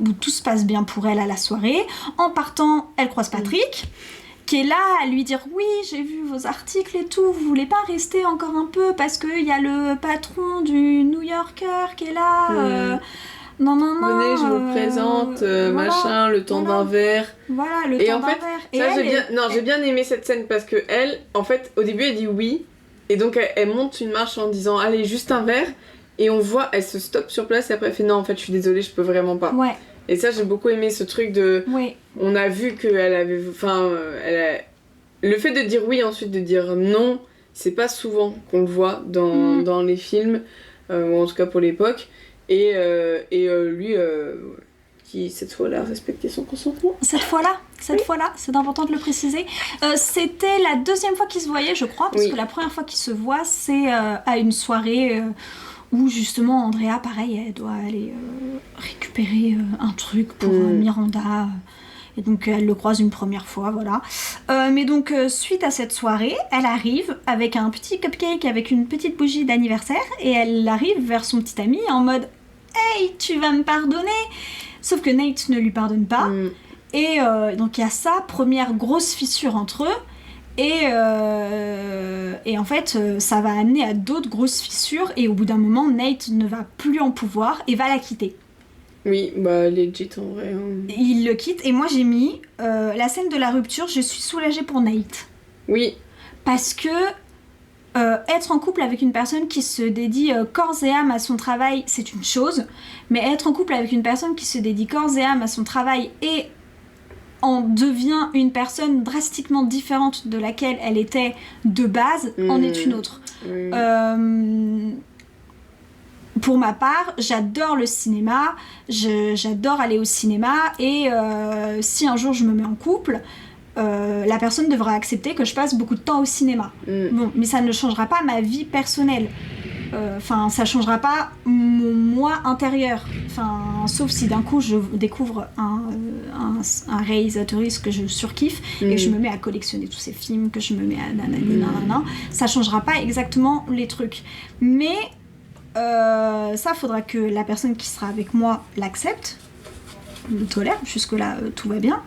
où tout se passe bien pour elle à la soirée. En partant, elle croise Patrick, qui est là à lui dire oui, j'ai vu vos articles et tout, vous voulez pas rester encore un peu parce qu'il y a le patron du New Yorker qui est là. Non. Venez, je vous présente, machin, le temps d'un verre. Voilà, le temps d'un verre. J'ai bien aimé cette scène parce que elle, en fait, au début, elle dit oui, et donc elle monte une marche en disant allez, juste un verre, et on voit, elle se stoppe sur place et après elle fait non, en fait, je suis désolée, je peux vraiment pas. Ouais. Et ça, j'ai beaucoup aimé ce truc de... Oui. On a vu qu'elle avait... Le fait de dire oui, ensuite de dire non, c'est pas souvent qu'on le voit dans les films, ou en tout cas pour l'époque. Et lui, qui cette fois-là respectait son consentement. Cette fois-là, c'est important de le préciser. C'était la 2e fois qu'ils se voyaient, je crois, parce que la première fois qu'ils se voient, c'est à une soirée... où justement Andrea, pareil, elle doit aller récupérer un truc pour Miranda, et donc elle le croise une première fois, voilà. Mais donc suite à cette soirée, elle arrive avec un petit cupcake avec une petite bougie d'anniversaire, et elle arrive vers son petit ami en mode « Hey, tu vas me pardonner ?» Sauf que Nate ne lui pardonne pas, et donc il y a ça, première grosse fissure entre eux. Et en fait, ça va amener à d'autres grosses fissures, et au bout d'un moment, Nate ne va plus en pouvoir et va la quitter. Oui, legit en vrai. Il le quitte, et moi j'ai mis la scène de la rupture, je suis soulagée pour Nate. Oui. Parce que être en couple avec une personne qui se dédie corps et âme à son travail, c'est une chose, mais être en couple avec une personne qui se dédie corps et âme à son travail et en devient une personne drastiquement différente de laquelle elle était de base, en est une autre. Pour ma part, j'adore le cinéma, j'adore aller au cinéma, et si un jour je me mets en couple, la personne devra accepter que je passe beaucoup de temps au cinéma. Bon, mais ça ne changera pas ma vie personnelle. Enfin, ça changera pas mon moi intérieur. Enfin, sauf si d'un coup je découvre un réalisatrice que je surkiffe et que je me mets à collectionner tous ces films, que je me mets à nanani nanana. Ça changera pas exactement les trucs. Mais ça, faudra que la personne qui sera avec moi l'accepte, le tolère. Jusque-là, tout va bien.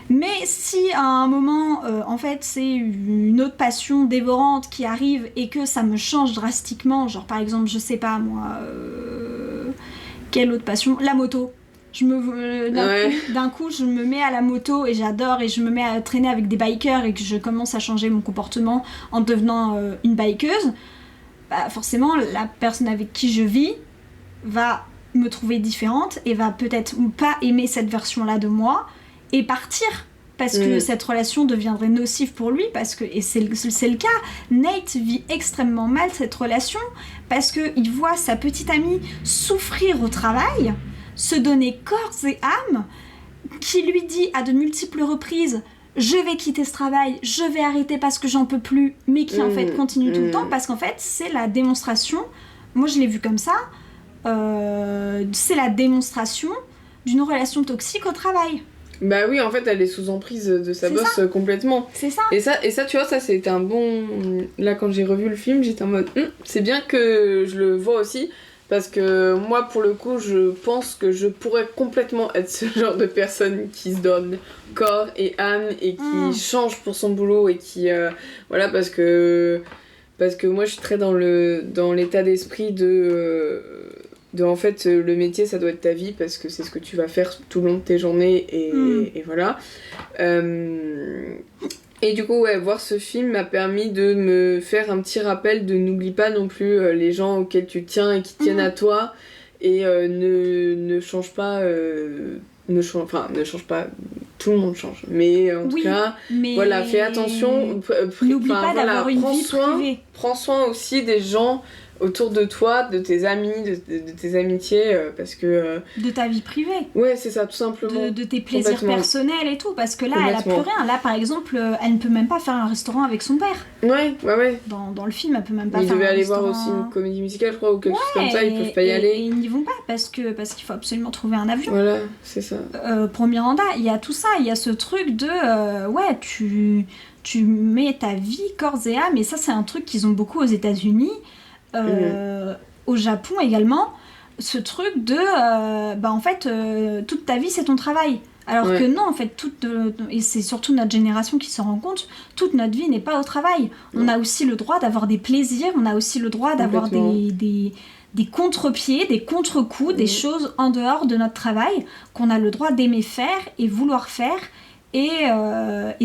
Mais si à un moment, en fait, c'est une autre passion dévorante qui arrive et que ça me change drastiquement, genre par exemple, je sais pas moi, quelle autre passion ? La moto. D'un coup, je me mets à la moto et j'adore et je me mets à traîner avec des bikers et que je commence à changer mon comportement en devenant une bikeuse, bah forcément, la personne avec qui je vis va me trouver différente et va peut-être pas aimer cette version-là de moi et partir parce que cette relation deviendrait nocive pour lui et c'est le cas. Nate vit extrêmement mal cette relation parce qu'il voit sa petite amie souffrir au travail, se donner corps et âme, qui lui dit à de multiples reprises je vais quitter ce travail, je vais arrêter parce que j'en peux plus, mais qui en fait continue tout le temps parce qu'en fait c'est la démonstration, moi je l'ai vu comme ça, c'est la démonstration d'une relation toxique au travail. Bah oui, en fait, elle est sous emprise de sa boss complètement. C'est ça. Et ça, tu vois, ça c'était un bon... Là, quand j'ai revu le film, j'étais en mode... c'est bien que je le vois aussi, parce que moi, pour le coup, je pense que je pourrais complètement être ce genre de personne qui se donne corps et âme et qui change pour son boulot et qui... voilà, parce que moi, je suis très dans l'état d'esprit de en fait le métier ça doit être ta vie parce que c'est ce que tu vas faire tout le long de tes journées et voilà et du coup ouais, voir ce film m'a permis de me faire un petit rappel de n'oublie pas non plus les gens auxquels tu tiens et qui tiennent à toi et ne change pas ne change pas, tout le monde change mais en tout cas voilà, fais attention, n'oublie pas d'avoir une vie privée, prends soin aussi des gens autour de toi, de tes amis, de tes amitiés, parce que... de ta vie privée. Ouais, c'est ça, tout simplement. De tes plaisirs personnels et tout, parce que là, elle a plus rien. Là, par exemple, elle ne peut même pas faire un restaurant avec son père. Ouais. Dans le film, elle peut même pas faire un restaurant. Ils devaient aller voir aussi une comédie musicale, je crois, ou quelque chose comme ça, ils peuvent pas y aller. Et ils n'y vont pas, parce qu'il faut absolument trouver un avion. Voilà, c'est ça. Pour Miranda, il y a tout ça, il y a ce truc de... ouais, tu mets ta vie corps et âme, et ça, c'est un truc qu'ils ont beaucoup aux États-Unis. Au Japon également, ce truc de en fait toute ta vie c'est ton travail, alors que non, en fait et c'est surtout notre génération qui se rend compte, toute notre vie n'est pas au travail. On a aussi le droit d'avoir des plaisirs, on a aussi le droit d'avoir des contre-pieds, des contre-coups, des choses en dehors de notre travail qu'on a le droit d'aimer faire et vouloir faire. Et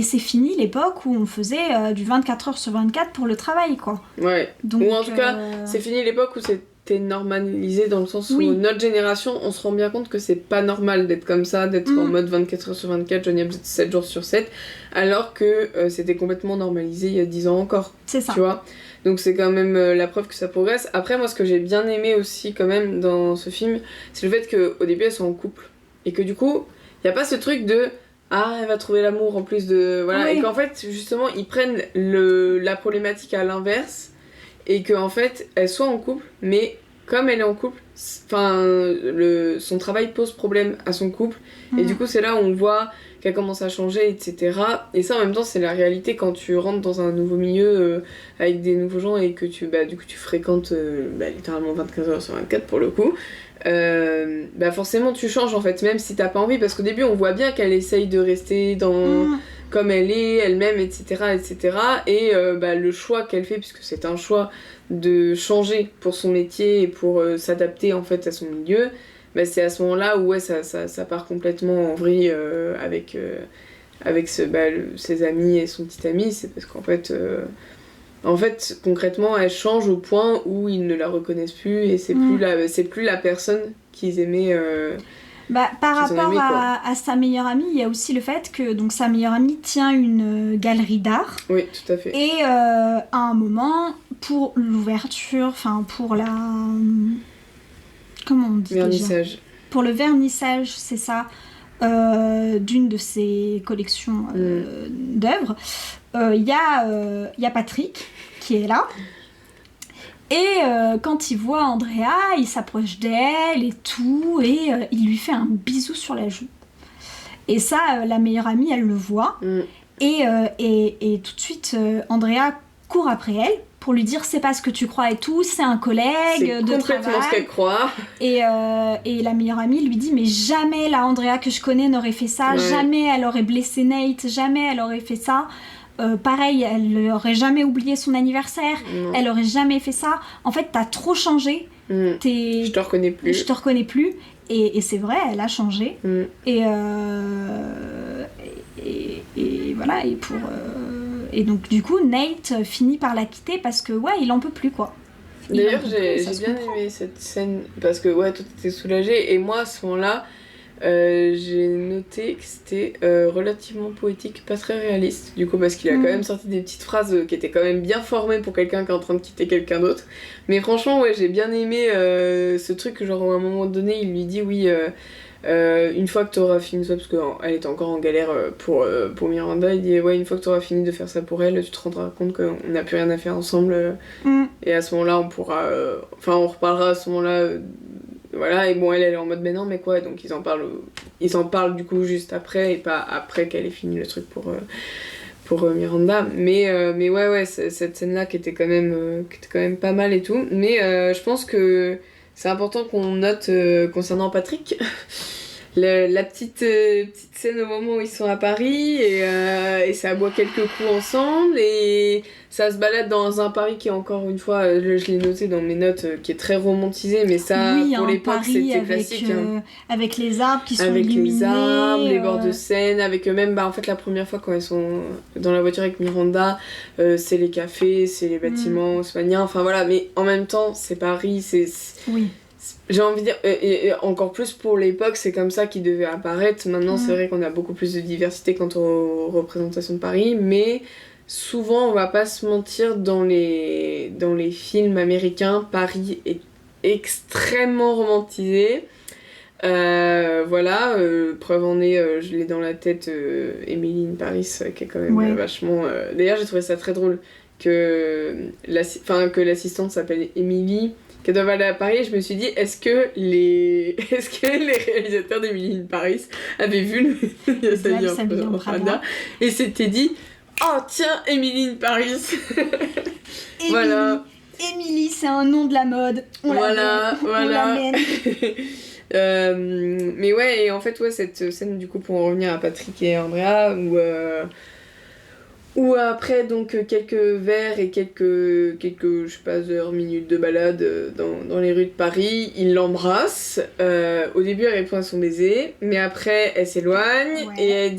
c'est fini l'époque où on faisait du 24h/24 pour le travail, quoi. Ouais. Donc, ou en tout cas, c'est fini l'époque où c'était normalisé dans le sens où notre génération, on se rend bien compte que c'est pas normal d'être comme ça, d'être en mode 24h/24, joignable 7 jours sur 7, alors que c'était complètement normalisé il y a 10 ans encore. C'est ça. Tu vois ? Donc c'est quand même la preuve que ça progresse. Après, moi, ce que j'ai bien aimé aussi quand même dans ce film, c'est le fait qu'au début, elles sont en couple. Et que du coup, il y a pas ce truc de... Ah, elle va trouver l'amour en plus de... Voilà, et qu'en fait, justement, ils prennent la problématique à l'inverse, et qu'en fait, elle soit en couple, mais comme elle est en couple, son travail pose problème à son couple, et du coup, c'est là où on voit qu'elle commence à changer, etc. Et ça, en même temps, c'est la réalité quand tu rentres dans un nouveau milieu, avec des nouveaux gens, et que tu fréquentes littéralement 24h/24 pour le coup. Forcément tu changes en fait, même si t'as pas envie, parce qu'au début on voit bien qu'elle essaye de rester comme elle est, elle-même, etc. Et le choix qu'elle fait, puisque c'est un choix de changer pour son métier et pour s'adapter en fait à son milieu, c'est à ce moment-là où ça part complètement en vrille avec ses amis et son petit ami. C'est parce qu'en fait concrètement, elle change au point où ils ne la reconnaissent plus et c'est plus la personne qu'ils aimaient. Par rapport à sa meilleure amie, il y a aussi le fait que donc sa meilleure amie tient une galerie d'art. Oui, tout à fait. Et à un moment, pour l'ouverture, pour la... Comment on dit vernissage. Pour le vernissage, c'est ça. d'une de ses collections d'œuvres, il y a Patrick qui est là. Et quand il voit Andrea, il s'approche d'elle et tout, et il lui fait un bisou sur la joue. Et ça, la meilleure amie, elle le voit. Et tout de suite, Andrea court après elle pour lui dire c'est pas ce que tu crois et tout, c'est un collègue de travail. C'est complètement ce qu'elle croit. Et la meilleure amie lui dit mais jamais la Andrea que je connais n'aurait fait ça, jamais elle aurait blessé Nate, jamais elle aurait fait ça. Pareil, elle aurait jamais oublié son anniversaire, elle aurait jamais fait ça. En fait, t'as trop changé. Je te reconnais plus. Je te reconnais plus. Et c'est vrai, elle a changé. Et voilà, et donc du coup, Nate finit par la quitter parce que il en peut plus quoi. D'ailleurs, j'ai bien aimé cette scène parce que toi t'étais soulagée et moi à ce moment-là, j'ai noté que c'était relativement poétique, pas très réaliste du coup parce qu'il a quand même sorti des petites phrases qui étaient quand même bien formées pour quelqu'un qui est en train de quitter quelqu'un d'autre. Mais franchement, j'ai bien aimé ce truc, genre à un moment donné, il lui dit une fois que t'auras fini ça, parce qu'elle était encore en galère pour Miranda, il dit une fois que t'auras fini de faire ça pour elle, tu te rendras compte qu'on n'a plus rien à faire ensemble et à ce moment-là on pourra on reparlera à ce moment-là voilà. Et bon, elle est en mode mais non mais quoi, donc ils en parlent du coup juste après et pas après qu'elle ait fini le truc pour Miranda, mais cette scène là qui était quand même pas mal et tout, mais je pense que c'est important qu'on note concernant Patrick la petite scène au moment où ils sont à Paris et ça boit quelques coups ensemble et ça se balade dans un Paris qui est encore une fois, je l'ai noté dans mes notes, qui est très romantisé, mais ça pour l'époque c'était classique. Avec les arbres qui sont avec illuminés. Avec les arbres, les bords de Seine, avec même en fait la première fois quand ils sont dans la voiture avec Miranda, c'est les cafés, c'est les bâtiments haussmanniens, enfin voilà, mais en même temps c'est Paris, Oui. J'ai envie de dire, et encore plus pour l'époque, c'est comme ça qu'il devait apparaître. Maintenant, c'est vrai qu'on a beaucoup plus de diversité quant aux représentations de Paris, mais souvent, on va pas se mentir, dans les films américains, Paris est extrêmement romantisé. Preuve en est, je l'ai dans la tête, Emily in Paris, qui est quand même vachement... D'ailleurs, j'ai trouvé ça très drôle que l'assistante s'appelle Emily, qu'elle doit aller à Paris, et je me suis dit, est-ce que les réalisateurs d'Emily in Paris avaient vu le Sabine en Prada et s'étaient dit, oh tiens, Emily in Paris. Voilà. Emily, c'est un nom de la mode. On l'amène. Mais et en fait, cette scène, du coup, pour en revenir à Patrick et Andrea, où après, donc, quelques verres et quelques je sais pas, heures, minutes de balade dans les rues de Paris, il l'embrasse. Au début, elle répond à son baiser, mais après, elle s'éloigne et elle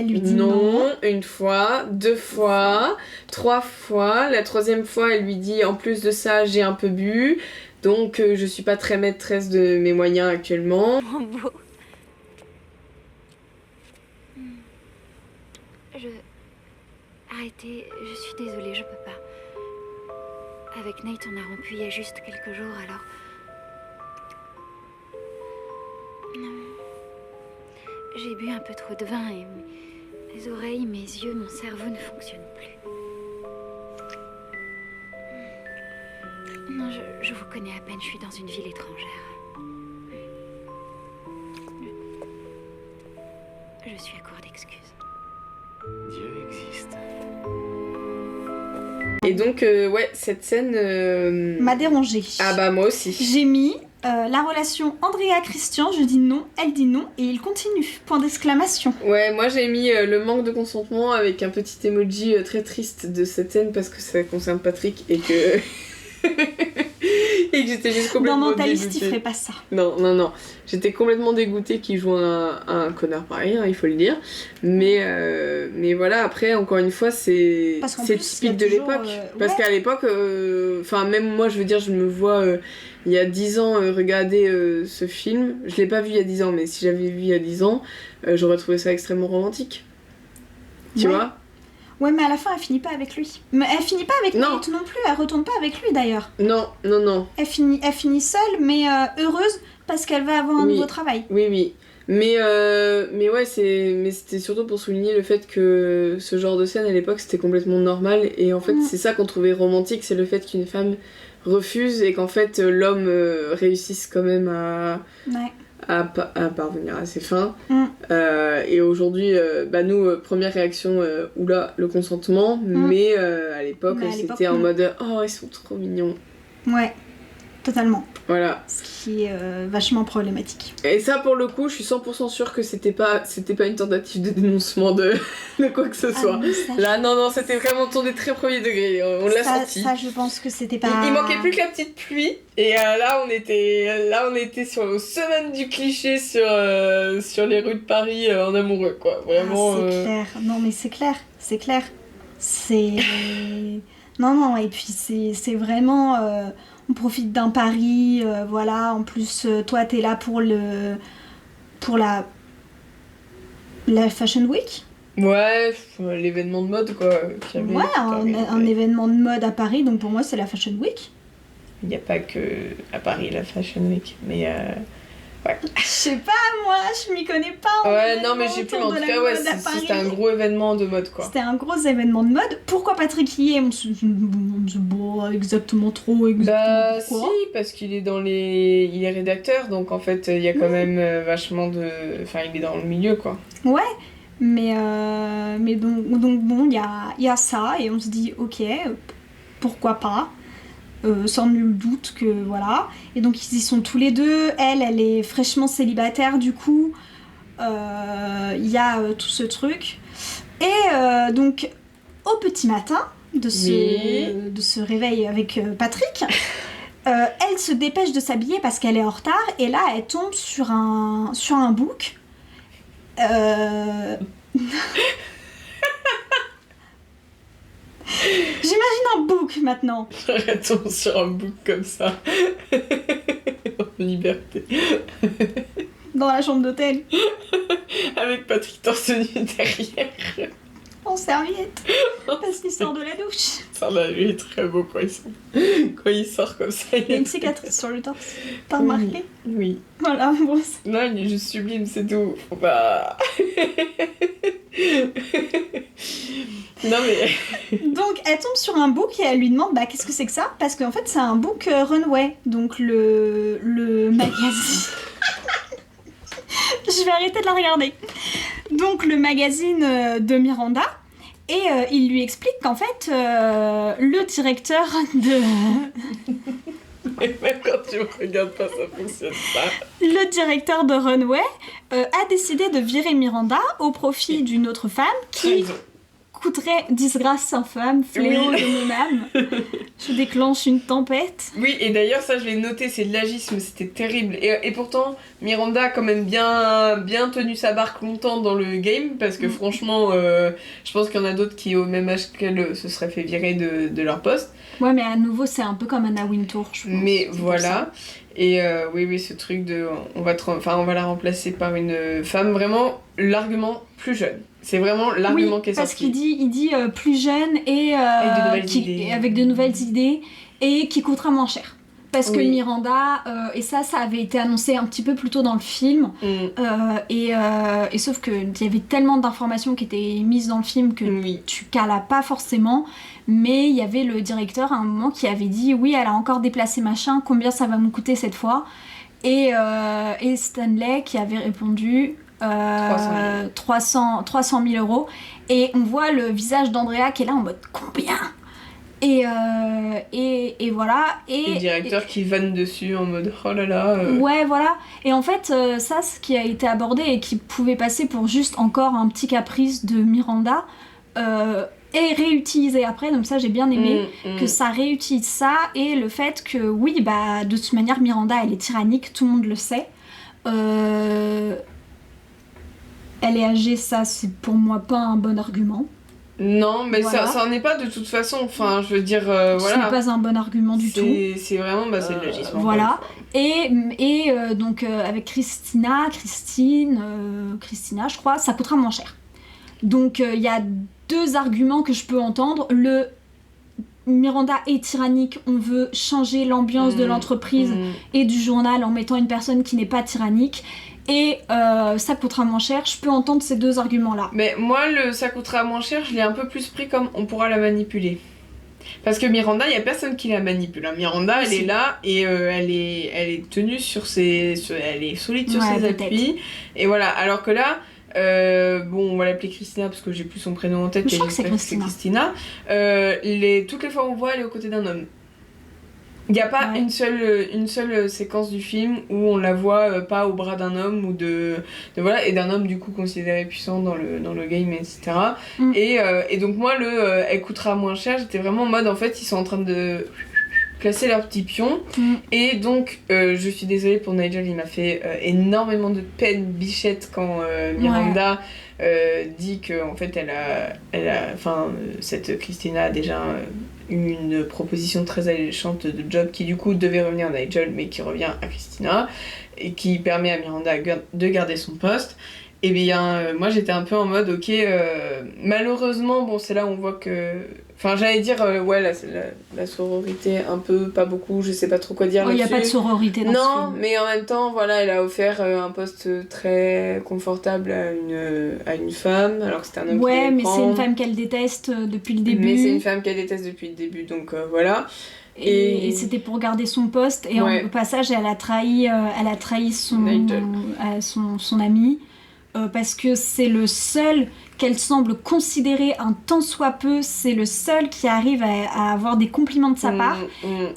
lui dit non, une fois, 2 fois, 3 fois. La 3e fois, elle lui dit, en plus de ça, j'ai un peu bu, donc je suis pas très maîtresse de mes moyens actuellement. Arrêtez, je suis désolée, je peux pas. Avec Nate, on a rompu il y a juste quelques jours, alors... J'ai bu un peu trop de vin et mes oreilles, mes yeux, mon cerveau ne fonctionnent plus. Non, je vous connais à peine, je suis dans une ville étrangère. Je suis à court d'excuses. Dieu existe. Et donc, cette scène... m'a dérangée. Ah bah moi aussi. J'ai mis la relation Andrea-Christian, je dis non, elle dit non, et il continue. Point d'exclamation. Ouais, moi j'ai mis le manque de consentement avec un petit emoji très triste de cette scène parce que ça concerne Patrick et que... et que j'étais juste complètement Dans Mentaliste, dégoûtée. il ferait pas ça. Non. J'étais complètement dégoûtée qu'il joue un connard pareil, il faut le dire. Mais voilà, après, encore une fois, c'est typique de l'époque. Parce qu'à l'époque, même moi, je veux dire, je me vois il y a 10 ans regarder ce film. Je l'ai pas vu il y a 10 ans, mais si j'avais vu il y a 10 ans, j'aurais trouvé ça extrêmement romantique. Tu vois ? Ouais, mais à la fin, elle finit pas avec lui. Mais elle finit pas avec Nate non plus, elle retourne pas avec lui d'ailleurs. Non. Elle Elle finit seule, mais heureuse parce qu'elle va avoir un nouveau travail. Oui. Mais ouais, c'était surtout pour souligner le fait que ce genre de scène à l'époque c'était complètement normal. Et en fait, c'est ça qu'on trouvait romantique, c'est le fait qu'une femme refuse et qu'en fait l'homme réussisse quand même à parvenir à ses fins. Et aujourd'hui, nous, première réaction, oula, le consentement, mais à l'époque, c'était en mode oh, ils sont trop mignons. Ouais, totalement. Voilà. Ce qui est vachement problématique. Et ça, pour le coup, je suis 100% sûre que c'était pas une tentative de dénoncement de quoi que ce soit. Là, non, c'était vraiment tourné très premier degré. On l'a senti. Ça, je pense que c'était pas... Il manquait plus que la petite pluie. Et là, on était sur le semaine du cliché sur les rues de Paris en amoureux, quoi. Vraiment. C'est clair. Non, mais c'est clair. C'est... non, et puis c'est vraiment... on profite d'un pari, voilà. En plus, toi, t'es là pour la Fashion Week. Ouais, l'événement de mode, quoi. Ouais, un événement de mode à Paris, donc pour moi, c'est la Fashion Week. Il n'y a pas que à Paris la Fashion Week, mais ouais. Je sais pas, moi, je m'y connais pas. Ouais, non, mais j'ai plus, en tout cas, ouais, c'était un gros événement de mode, quoi. C'était un gros événement de mode. Pourquoi Patrick y est? On se dit, bon, exactement pourquoi. Si, parce qu'il est il est rédacteur, donc en fait, il y a quand même vachement de... Enfin, il est dans le milieu, quoi. Ouais, mais donc bon, il y a ça, et on se dit, ok, pourquoi pas, sans nul doute que voilà. Et donc ils y sont tous les deux. Elle est fraîchement célibataire, du coup, il y a tout ce truc. Et donc, au petit matin de ce réveil avec Patrick, elle se dépêche de s'habiller parce qu'elle est en retard, et là, elle tombe sur un book. J'imagine un book maintenant. Arrêtons sur un book comme ça. En liberté. Dans la chambre d'hôtel. Avec Patrick torse nu derrière. En serviette. Parce qu'il sort de la douche. Ça, là, lui est très beau quand il sort comme ça. Il y a une cicatrice sur le torse. T'as remarqué? Oui. Voilà, bon. Non, il est juste sublime, c'est tout. Faut pas... Non mais... Donc elle tombe sur un book et elle lui demande qu'est-ce que c'est que ça, parce qu'en fait c'est un book Runway, donc le magazine. Je vais arrêter de la regarder. Donc le magazine de Miranda, et il lui explique qu'en fait le directeur de... Mais même quand tu me regardes pas, ça fonctionne pas. Le directeur de Runway a décidé de virer Miranda au profit d'une autre femme qui coûterait disgrâce infâme, fléau de mon âme. Je déclenche une tempête. Oui, et d'ailleurs, ça je l'ai noté, c'est de l'agisme, c'était terrible. Et pourtant, Miranda a quand même bien tenu sa barque longtemps dans le game, parce que franchement, je pense qu'il y en a d'autres qui, au même âge qu'elle, se seraient fait virer de leur poste. Ouais, mais à nouveau, c'est un peu comme Anna Wintour, je pense. Mais voilà. Et oui, ce truc de... on va la remplacer par une femme vraiment largement plus jeune. C'est vraiment l'argument qui est sorti. Parce qu'il dit plus jeune et avec de nouvelles idées et qui coûtera moins cher. Parce que Miranda, et ça avait été annoncé un petit peu plus tôt dans le film, et sauf qu'il y avait tellement d'informations qui étaient mises dans le film que tu calas pas forcément, mais il y avait le directeur à un moment qui avait dit oui, elle a encore déplacé machin, combien ça va me coûter cette fois, et Stanley qui avait répondu 300 000 euros, et on voit le visage d'Andrea qui est là en mode combien. Et voilà. Et le directeur qui vanne dessus en mode oh là là. Ouais, voilà. Et en fait, ça, ce qui a été abordé et qui pouvait passer pour juste encore un petit caprice de Miranda, est réutilisé après. Donc ça, j'ai bien aimé que ça réutilise ça, et le fait que, oui, de toute manière, Miranda, elle est tyrannique, tout le monde le sait. Elle est âgée, ça, c'est pour moi pas un bon argument. Non, mais voilà. ça en est pas de toute façon. Enfin, je veux dire, voilà. Ce n'est pas un bon argument du tout. C'est vraiment, c'est le logisme. Voilà. Et donc, avec Christina, je crois, ça coûtera moins cher. Donc, il y a deux arguments que je peux entendre. Le Miranda est tyrannique, on veut changer l'ambiance de l'entreprise et du journal en mettant une personne qui n'est pas tyrannique. et ça coûtera moins cher. Je peux entendre ces deux arguments-là. Mais moi, ça coûtera moins cher, je l'ai un peu plus pris comme on pourra la manipuler. Parce que Miranda, il y a personne qui la manipule. Miranda, elle est là et elle est tenue sur elle est solide sur ses appuis. Et voilà, alors que là, on va l'appeler Christina parce que j'ai plus son prénom en tête. Je crois que c'est Christina. Toutes les fois on voit, elle est aux côtés d'un homme. Il n'y a pas une seule séquence du film où on la voit pas au bras d'un homme ou voilà, et d'un homme du coup considéré puissant dans le game, etc. Et donc moi, elle coûtera moins cher, j'étais vraiment en mode en fait ils sont en train de placer leurs petits pions. Et donc je suis désolée pour Nigel, il m'a fait énormément de peine bichette quand Miranda dit que en fait cette Christina a déjà une proposition très alléchante de job qui du coup devait revenir à Nigel mais qui revient à Christina et qui permet à Miranda de garder son poste. Et bien moi j'étais un peu en mode ok, malheureusement c'est là où on voit que j'allais dire la sororité un peu, pas beaucoup, je sais pas trop quoi dire là-dessus. Il n'y a pas de sororité dans ce film. Non, mais en même temps voilà, elle a offert un poste très confortable à une femme alors que c'était un homme qui mais prendre. c'est une femme qu'elle déteste depuis le début. Mais c'est une femme qu'elle déteste depuis le début, donc voilà. Et c'était pour garder son poste et au passage elle a trahi son ami. Parce que c'est le seul qu'elle semble considérer un tant soit peu, c'est le seul qui arrive à avoir des compliments de sa part.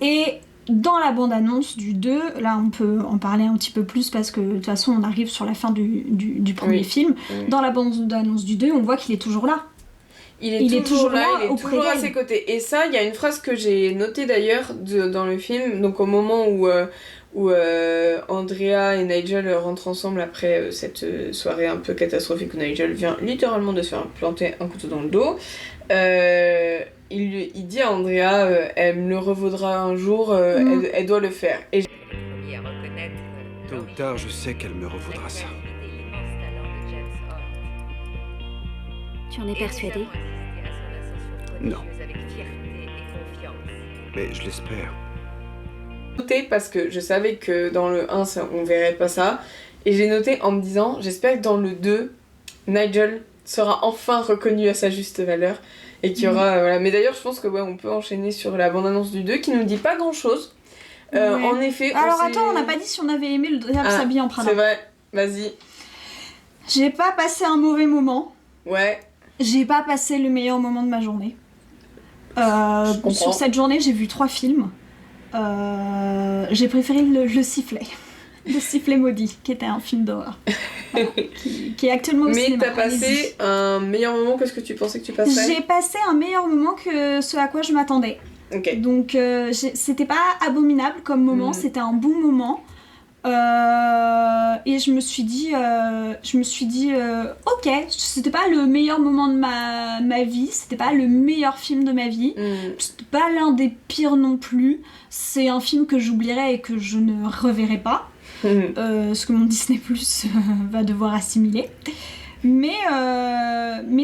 Et dans la bande-annonce du 2, là on peut en parler un petit peu plus parce que de toute façon on arrive sur la fin du premier film. Dans la bande-annonce du 2, on voit qu'il est toujours là. Il est toujours là, il est toujours à ses côtés. Et ça, il y a une phrase que j'ai notée d'ailleurs dans le film, donc au moment où Andrea et Nigel rentrent ensemble après cette soirée un peu catastrophique où Nigel vient littéralement de se faire planter un couteau dans le dos. Il dit à Andrea, elle me le revaudra un jour, elle doit le faire. Et tôt ou tard, je sais qu'elle me revaudra ça. Tu en es persuadé? Non. Mais je l'espère. Noté parce que je savais que dans le 1 on verrait pas ça et j'ai noté en me disant j'espère que dans le 2 Nigel sera enfin reconnu à sa juste valeur et qu'il y aura voilà. Mais d'ailleurs je pense que on peut enchaîner sur la bande-annonce du 2 qui nous dit pas grand chose. En effet on n'a pas dit si on avait aimé le diable s'habiller en Prada. C'est vrai, vas-y. J'ai pas passé un mauvais moment. J'ai pas passé le meilleur moment de ma journée. Sur cette journée j'ai vu 3 films. J'ai préféré le sifflet. Le sifflet maudit, qui était un film d'horreur. Voilà, qui est actuellement au cinéma. Mais t'as passé un meilleur moment que ce que tu pensais que tu passerais? J'ai passé un meilleur moment que ce à quoi je m'attendais. Donc c'était pas abominable comme moment, c'était un bon moment. Et je me suis dit ok, c'était pas le meilleur moment de ma vie, c'était pas le meilleur film de ma vie, c'était pas l'un des pires non plus, c'est un film que j'oublierai et que je ne reverrai pas, ce que mon Disney Plus va devoir assimiler, mais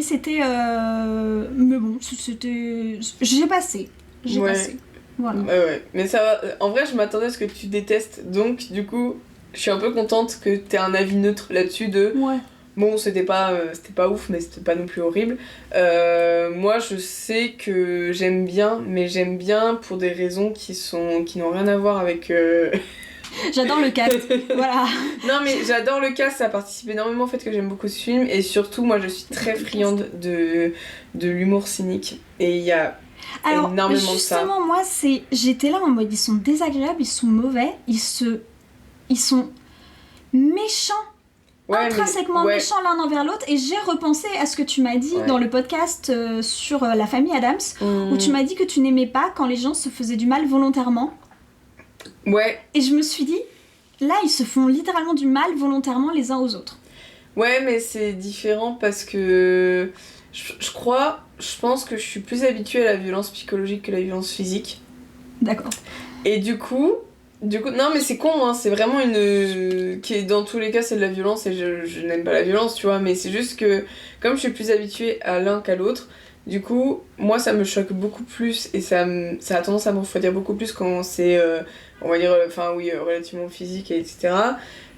c'était mais bon, j'ai passé. Voilà. Mais ça va. En vrai, je m'attendais à ce que tu détestes, donc du coup, je suis un peu contente que t'aies un avis neutre là-dessus de. Bon, c'était pas ouf, mais c'était pas non plus horrible. Moi, je sais que j'aime bien, mais j'aime bien pour des raisons qui n'ont rien à voir avec. J'adore le cast, voilà. Non, mais j'adore le cast, ça participe énormément au fait que j'aime beaucoup ce film, et surtout, moi, je suis très friande de l'humour cynique, et il y a. Alors justement moi j'étais là en mode ils sont désagréables, ils sont mauvais, ils sont méchants, intrinsèquement méchants l'un envers l'autre, et j'ai repensé à ce que tu m'as dit dans le podcast sur la famille Addams, où tu m'as dit que tu n'aimais pas quand les gens se faisaient du mal volontairement. Et je me suis dit là ils se font littéralement du mal volontairement les uns aux autres. Mais c'est différent parce que je pense que je suis plus habituée à la violence psychologique que la violence physique. D'accord. Et du coup, non mais c'est con, hein, c'est vraiment qui dans tous les cas c'est de la violence et je n'aime pas la violence, tu vois, mais c'est juste que comme je suis plus habituée à l'un qu'à l'autre, Du coup, moi ça me choque beaucoup plus et ça a tendance à me refroidir beaucoup plus quand c'est, on va dire, relativement physique, etc.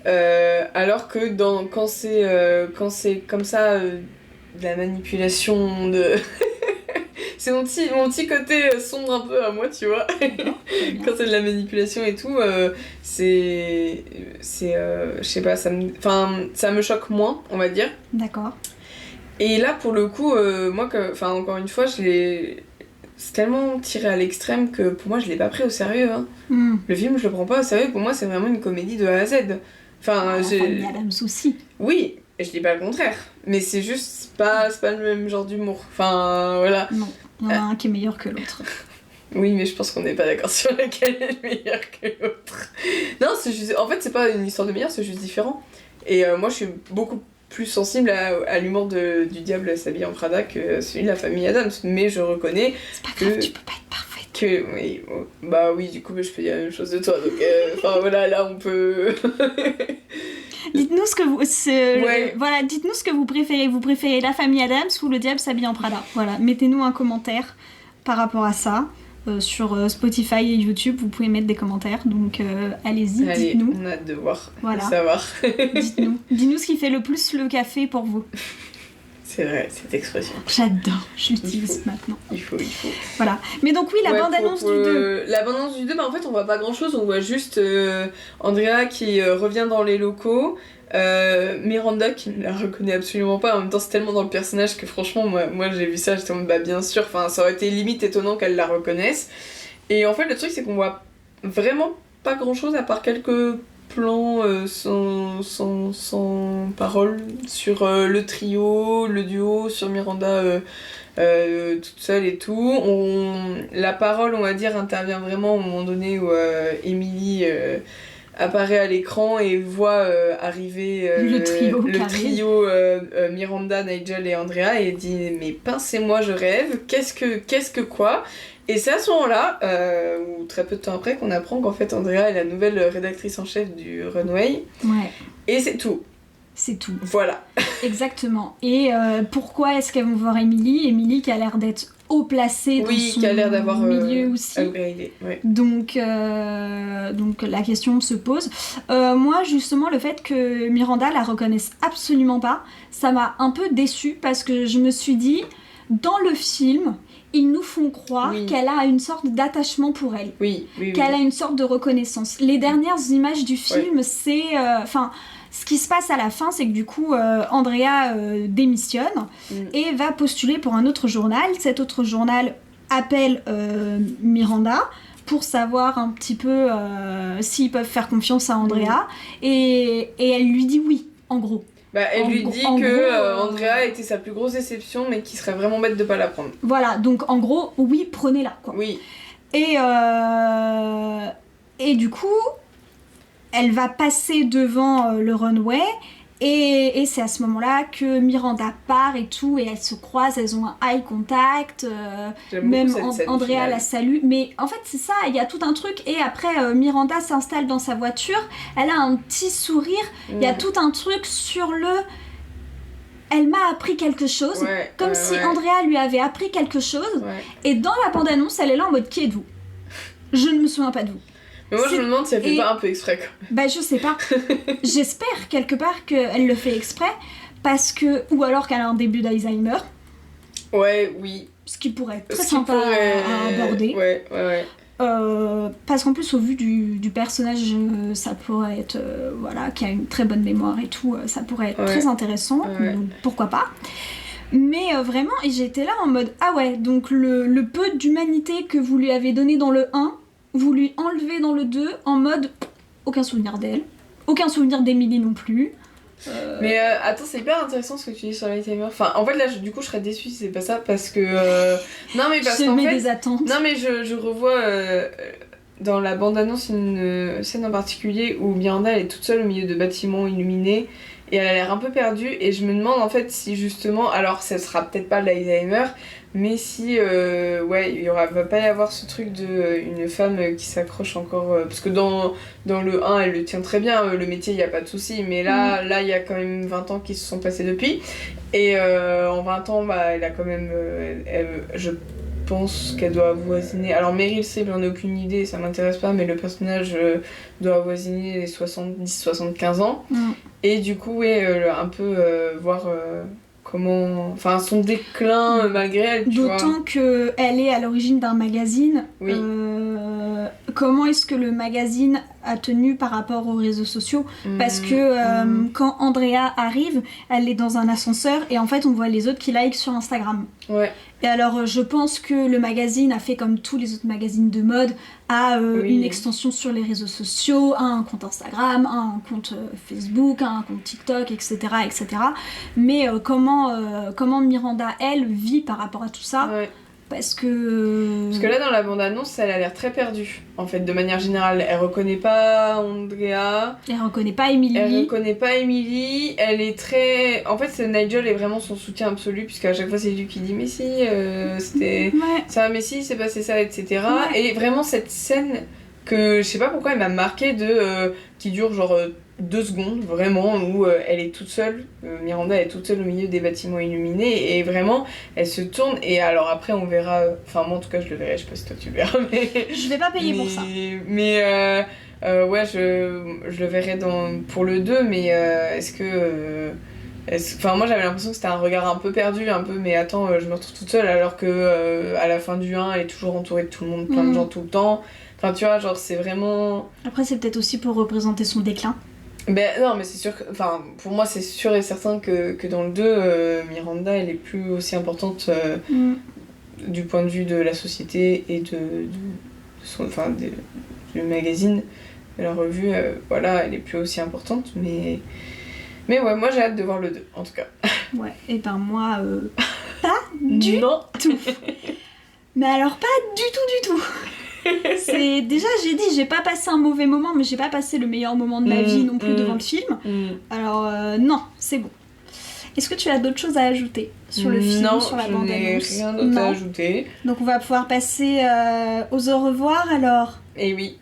Alors que quand c'est comme ça, de la manipulation, de... c'est mon petit côté sombre un peu à moi, tu vois. Quand c'est de la manipulation et tout, je sais pas, ça me choque moins, on va dire. D'accord. Et là, pour le coup, moi, encore une fois, c'est tellement tiré à l'extrême que pour moi, je l'ai pas pris au sérieux. Hein. Le film, je le prends pas au sérieux. Pour moi, c'est vraiment une comédie de A à Z. Famille Adams aussi. Oui, et je dis pas le contraire. Mais c'est juste, c'est pas le même genre d'humour. Enfin, voilà. Non, il y en a un qui est meilleur que l'autre. Oui, mais je pense qu'on n'est pas d'accord sur lequel est meilleur que l'autre. Non, c'est juste... En fait, c'est pas une histoire de meilleur, c'est juste différent. Et moi, je suis beaucoup plus sensible à l'humour du diable s'habille en Prada que celui de la famille Adams. Mais je reconnais c'est pas grave, tu peux pas être parfaite. Oui, bah oui, du coup, je peux dire la même chose de toi. Donc, voilà, là, on peut... Dites-nous ce que vous... Ouais. Voilà, dites-nous ce que vous préférez. Vous préférez la famille Adams ou le diable s'habille en Prada? Voilà, mettez-nous un commentaire par rapport à ça. Sur Spotify et YouTube, vous pouvez mettre des commentaires, donc allez-y, dites-nous. On a hâte de voir, voilà. de savoir. Dites-nous ce qui fait le plus le café pour vous. C'est vrai, cette expression. J'adore, je l'utilise maintenant. Il faut. Voilà. Mais donc oui, la bande-annonce du 2. La bande-annonce du 2, en fait, on voit pas grand-chose, on voit juste Andrea qui revient dans les locaux, Miranda qui ne la reconnaît absolument pas, en même temps c'est tellement dans le personnage que franchement, moi j'ai vu ça, j'étais en mode bah bien sûr, ça aurait été limite étonnant qu'elle la reconnaisse. Et en fait, le truc c'est qu'on voit vraiment pas grand-chose à part quelques plans sans parole sur le trio, le duo, sur Miranda toute seule et tout. La parole, on va dire, intervient vraiment au moment donné où Emily apparaît à l'écran et voit arriver le trio Miranda, Nigel et Andrea et dit mais pincez-moi, je rêve, qu'est-ce que quoi? Et c'est à ce moment-là, ou très peu de temps après, qu'on apprend qu'en fait Andrea est la nouvelle rédactrice en chef du Runway. Ouais. Et c'est tout. C'est tout. Voilà. Exactement. Et pourquoi est-ce qu'elles vont voir Emily? Emily qui a l'air d'être haut placée dans son qui a l'air d'avoir milieu aussi. Upgradé, ouais. Donc la question se pose. Moi, justement, le fait que Miranda la reconnaisse absolument pas, ça m'a un peu déçue parce que je me suis dit, dans le film, ils nous font croire qu'elle a une sorte d'attachement pour elle. Oui. Qu'elle a une sorte de reconnaissance. Les dernières images du film, c'est... ce qui se passe à la fin, c'est que du coup, Andrea démissionne et va postuler pour un autre journal. Cet autre journal appelle Miranda pour savoir un petit peu s'ils peuvent faire confiance à Andrea. Et elle lui dit oui, en gros. Elle lui dit que Andrea était sa plus grosse déception, mais qu'il serait vraiment bête de pas la prendre. Voilà, donc en gros, oui, prenez-la, quoi. Oui. Et du coup, elle va passer devant le runway, et c'est à ce moment-là que Miranda part et tout, et elles se croisent, elles ont un eye contact, même Andrea la salue. Mais en fait, c'est ça, il y a tout un truc, et après, Miranda s'installe dans sa voiture, elle a un petit sourire, il y a tout un truc sur elle m'a appris quelque chose, comme si Andrea lui avait appris quelque chose, et dans la bande-annonce, elle est là en mode « Qui êtes-vous » Je ne me souviens pas de vous. Mais moi je me demande si elle fait pas un peu exprès quoi. Bah je sais pas. J'espère quelque part qu'elle le fait exprès, parce que... Ou alors qu'elle a un début d'Alzheimer. Ouais, oui. Ce qui pourrait être très sympa à aborder. Ouais. Parce qu'en plus au vu du personnage, ça pourrait être... qui a une très bonne mémoire et tout, ça pourrait être très intéressant, donc pourquoi pas. Mais vraiment, et j'étais là en mode, ah ouais, donc le peu d'humanité que vous lui avez donné dans le 1, vous lui enlevez dans le 2 en mode aucun souvenir d'elle, aucun souvenir d'Emily non plus. Mais attends, c'est hyper intéressant ce que tu dis sur l'Alzheimer. Enfin, en fait, là, du coup, je serais déçue si c'est pas ça parce que. Non, mais parce qu'en fait. Des attentes. Non, mais je revois dans la bande-annonce une scène en particulier où Miranda elle est toute seule au milieu de bâtiments illuminés et elle a l'air un peu perdue. Et je me demande en fait si justement. Alors, ça sera peut-être pas l'Alzheimer, Mais si, va pas y avoir ce truc de une femme qui s'accroche encore. Parce que dans le 1, elle le tient très bien, le métier, il n'y a pas de souci. Mais là, il y a quand même 20 ans qui se sont passés depuis. Et en 20 ans, elle a quand même. Je pense qu'elle doit avoisiner. Alors, Meryl Streep, j'en ai aucune idée, ça m'intéresse pas, mais le personnage doit avoisiner les 70-75 ans. Et du coup, un peu voir. Enfin, son déclin malgré elle, tu vois. D'autant qu'elle est à l'origine d'un magazine. Oui. Comment est-ce que le magazine a tenu par rapport aux réseaux sociaux? Parce que quand Andrea arrive, elle est dans un ascenseur et en fait on voit les autres qui like sur Instagram. Ouais. Et alors je pense que le magazine a fait comme tous les autres magazines de mode, a une extension sur les réseaux sociaux, a un compte Instagram, a un compte Facebook, a un compte TikTok, etc. etc. Mais comment Miranda, elle, vit par rapport à tout ça? Parce que là, dans la bande-annonce, elle a l'air très perdue, en fait, de manière générale. Elle reconnaît pas Andrea. Elle reconnaît pas Emily. Elle est très... En fait, Nigel est vraiment son soutien absolu, puisqu'à chaque fois, c'est lui qui dit « Mais si, c'était... ça, mais si, c'est passé ça, etc. » Et vraiment, cette scène que, je sais pas pourquoi, elle m'a marqué qui dure genre 2 secondes, vraiment, où elle est toute seule, Miranda est toute seule au milieu des bâtiments illuminés, et vraiment, elle se tourne, et alors après, on verra, enfin moi en tout cas, je le verrai, je sais pas si toi tu le verras, mais... Je vais pas payer pour ça. Mais, je le verrai pour le 2, mais est-ce que... Enfin, moi j'avais l'impression que c'était un regard un peu perdu, mais attends, je me retrouve toute seule, alors que à la fin du 1, elle est toujours entourée de tout le monde, plein de gens tout le temps. Enfin, tu vois, genre, c'est vraiment... Après, c'est peut-être aussi pour représenter son déclin. Non, mais c'est sûr que... Enfin, pour moi, c'est sûr et certain que dans le 2, Miranda, elle est plus aussi importante du point de vue de la société et du magazine, de la revue. Elle est plus aussi importante, mais ouais, moi, j'ai hâte de voir le 2, en tout cas. Ouais, et ben moi, pas du tout. Mais alors, pas du tout. C'est déjà, j'ai pas passé un mauvais moment, mais j'ai pas passé le meilleur moment de ma vie non plus devant le film. Alors non, c'est bon. Est-ce que tu as d'autres choses à ajouter sur le film, sur la bande-annonce? Non, je n'ai rien d'autre à ajouter. Donc on va pouvoir passer aux au revoir alors. Eh oui.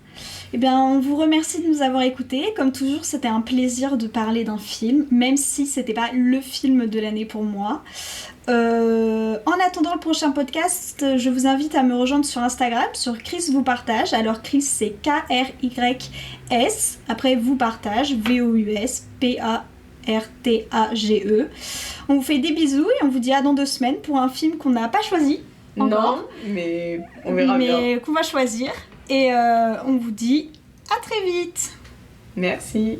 Eh bien, on vous remercie de nous avoir écoutés. Comme toujours, c'était un plaisir de parler d'un film, même si c'était pas le film de l'année pour moi. En attendant le prochain podcast, je vous invite à me rejoindre sur Instagram, sur Chris vous partage. Alors Chris, c'est K-R-Y-S. Après vous partage, V-O-U-S, P-A-R-T-A-G-E. On vous fait des bisous et on vous dit à dans 2 semaines pour un film qu'on n'a pas choisi encore. Non, mais on verra bien. Mais qu'on va choisir. Et on vous dit à très vite. Merci.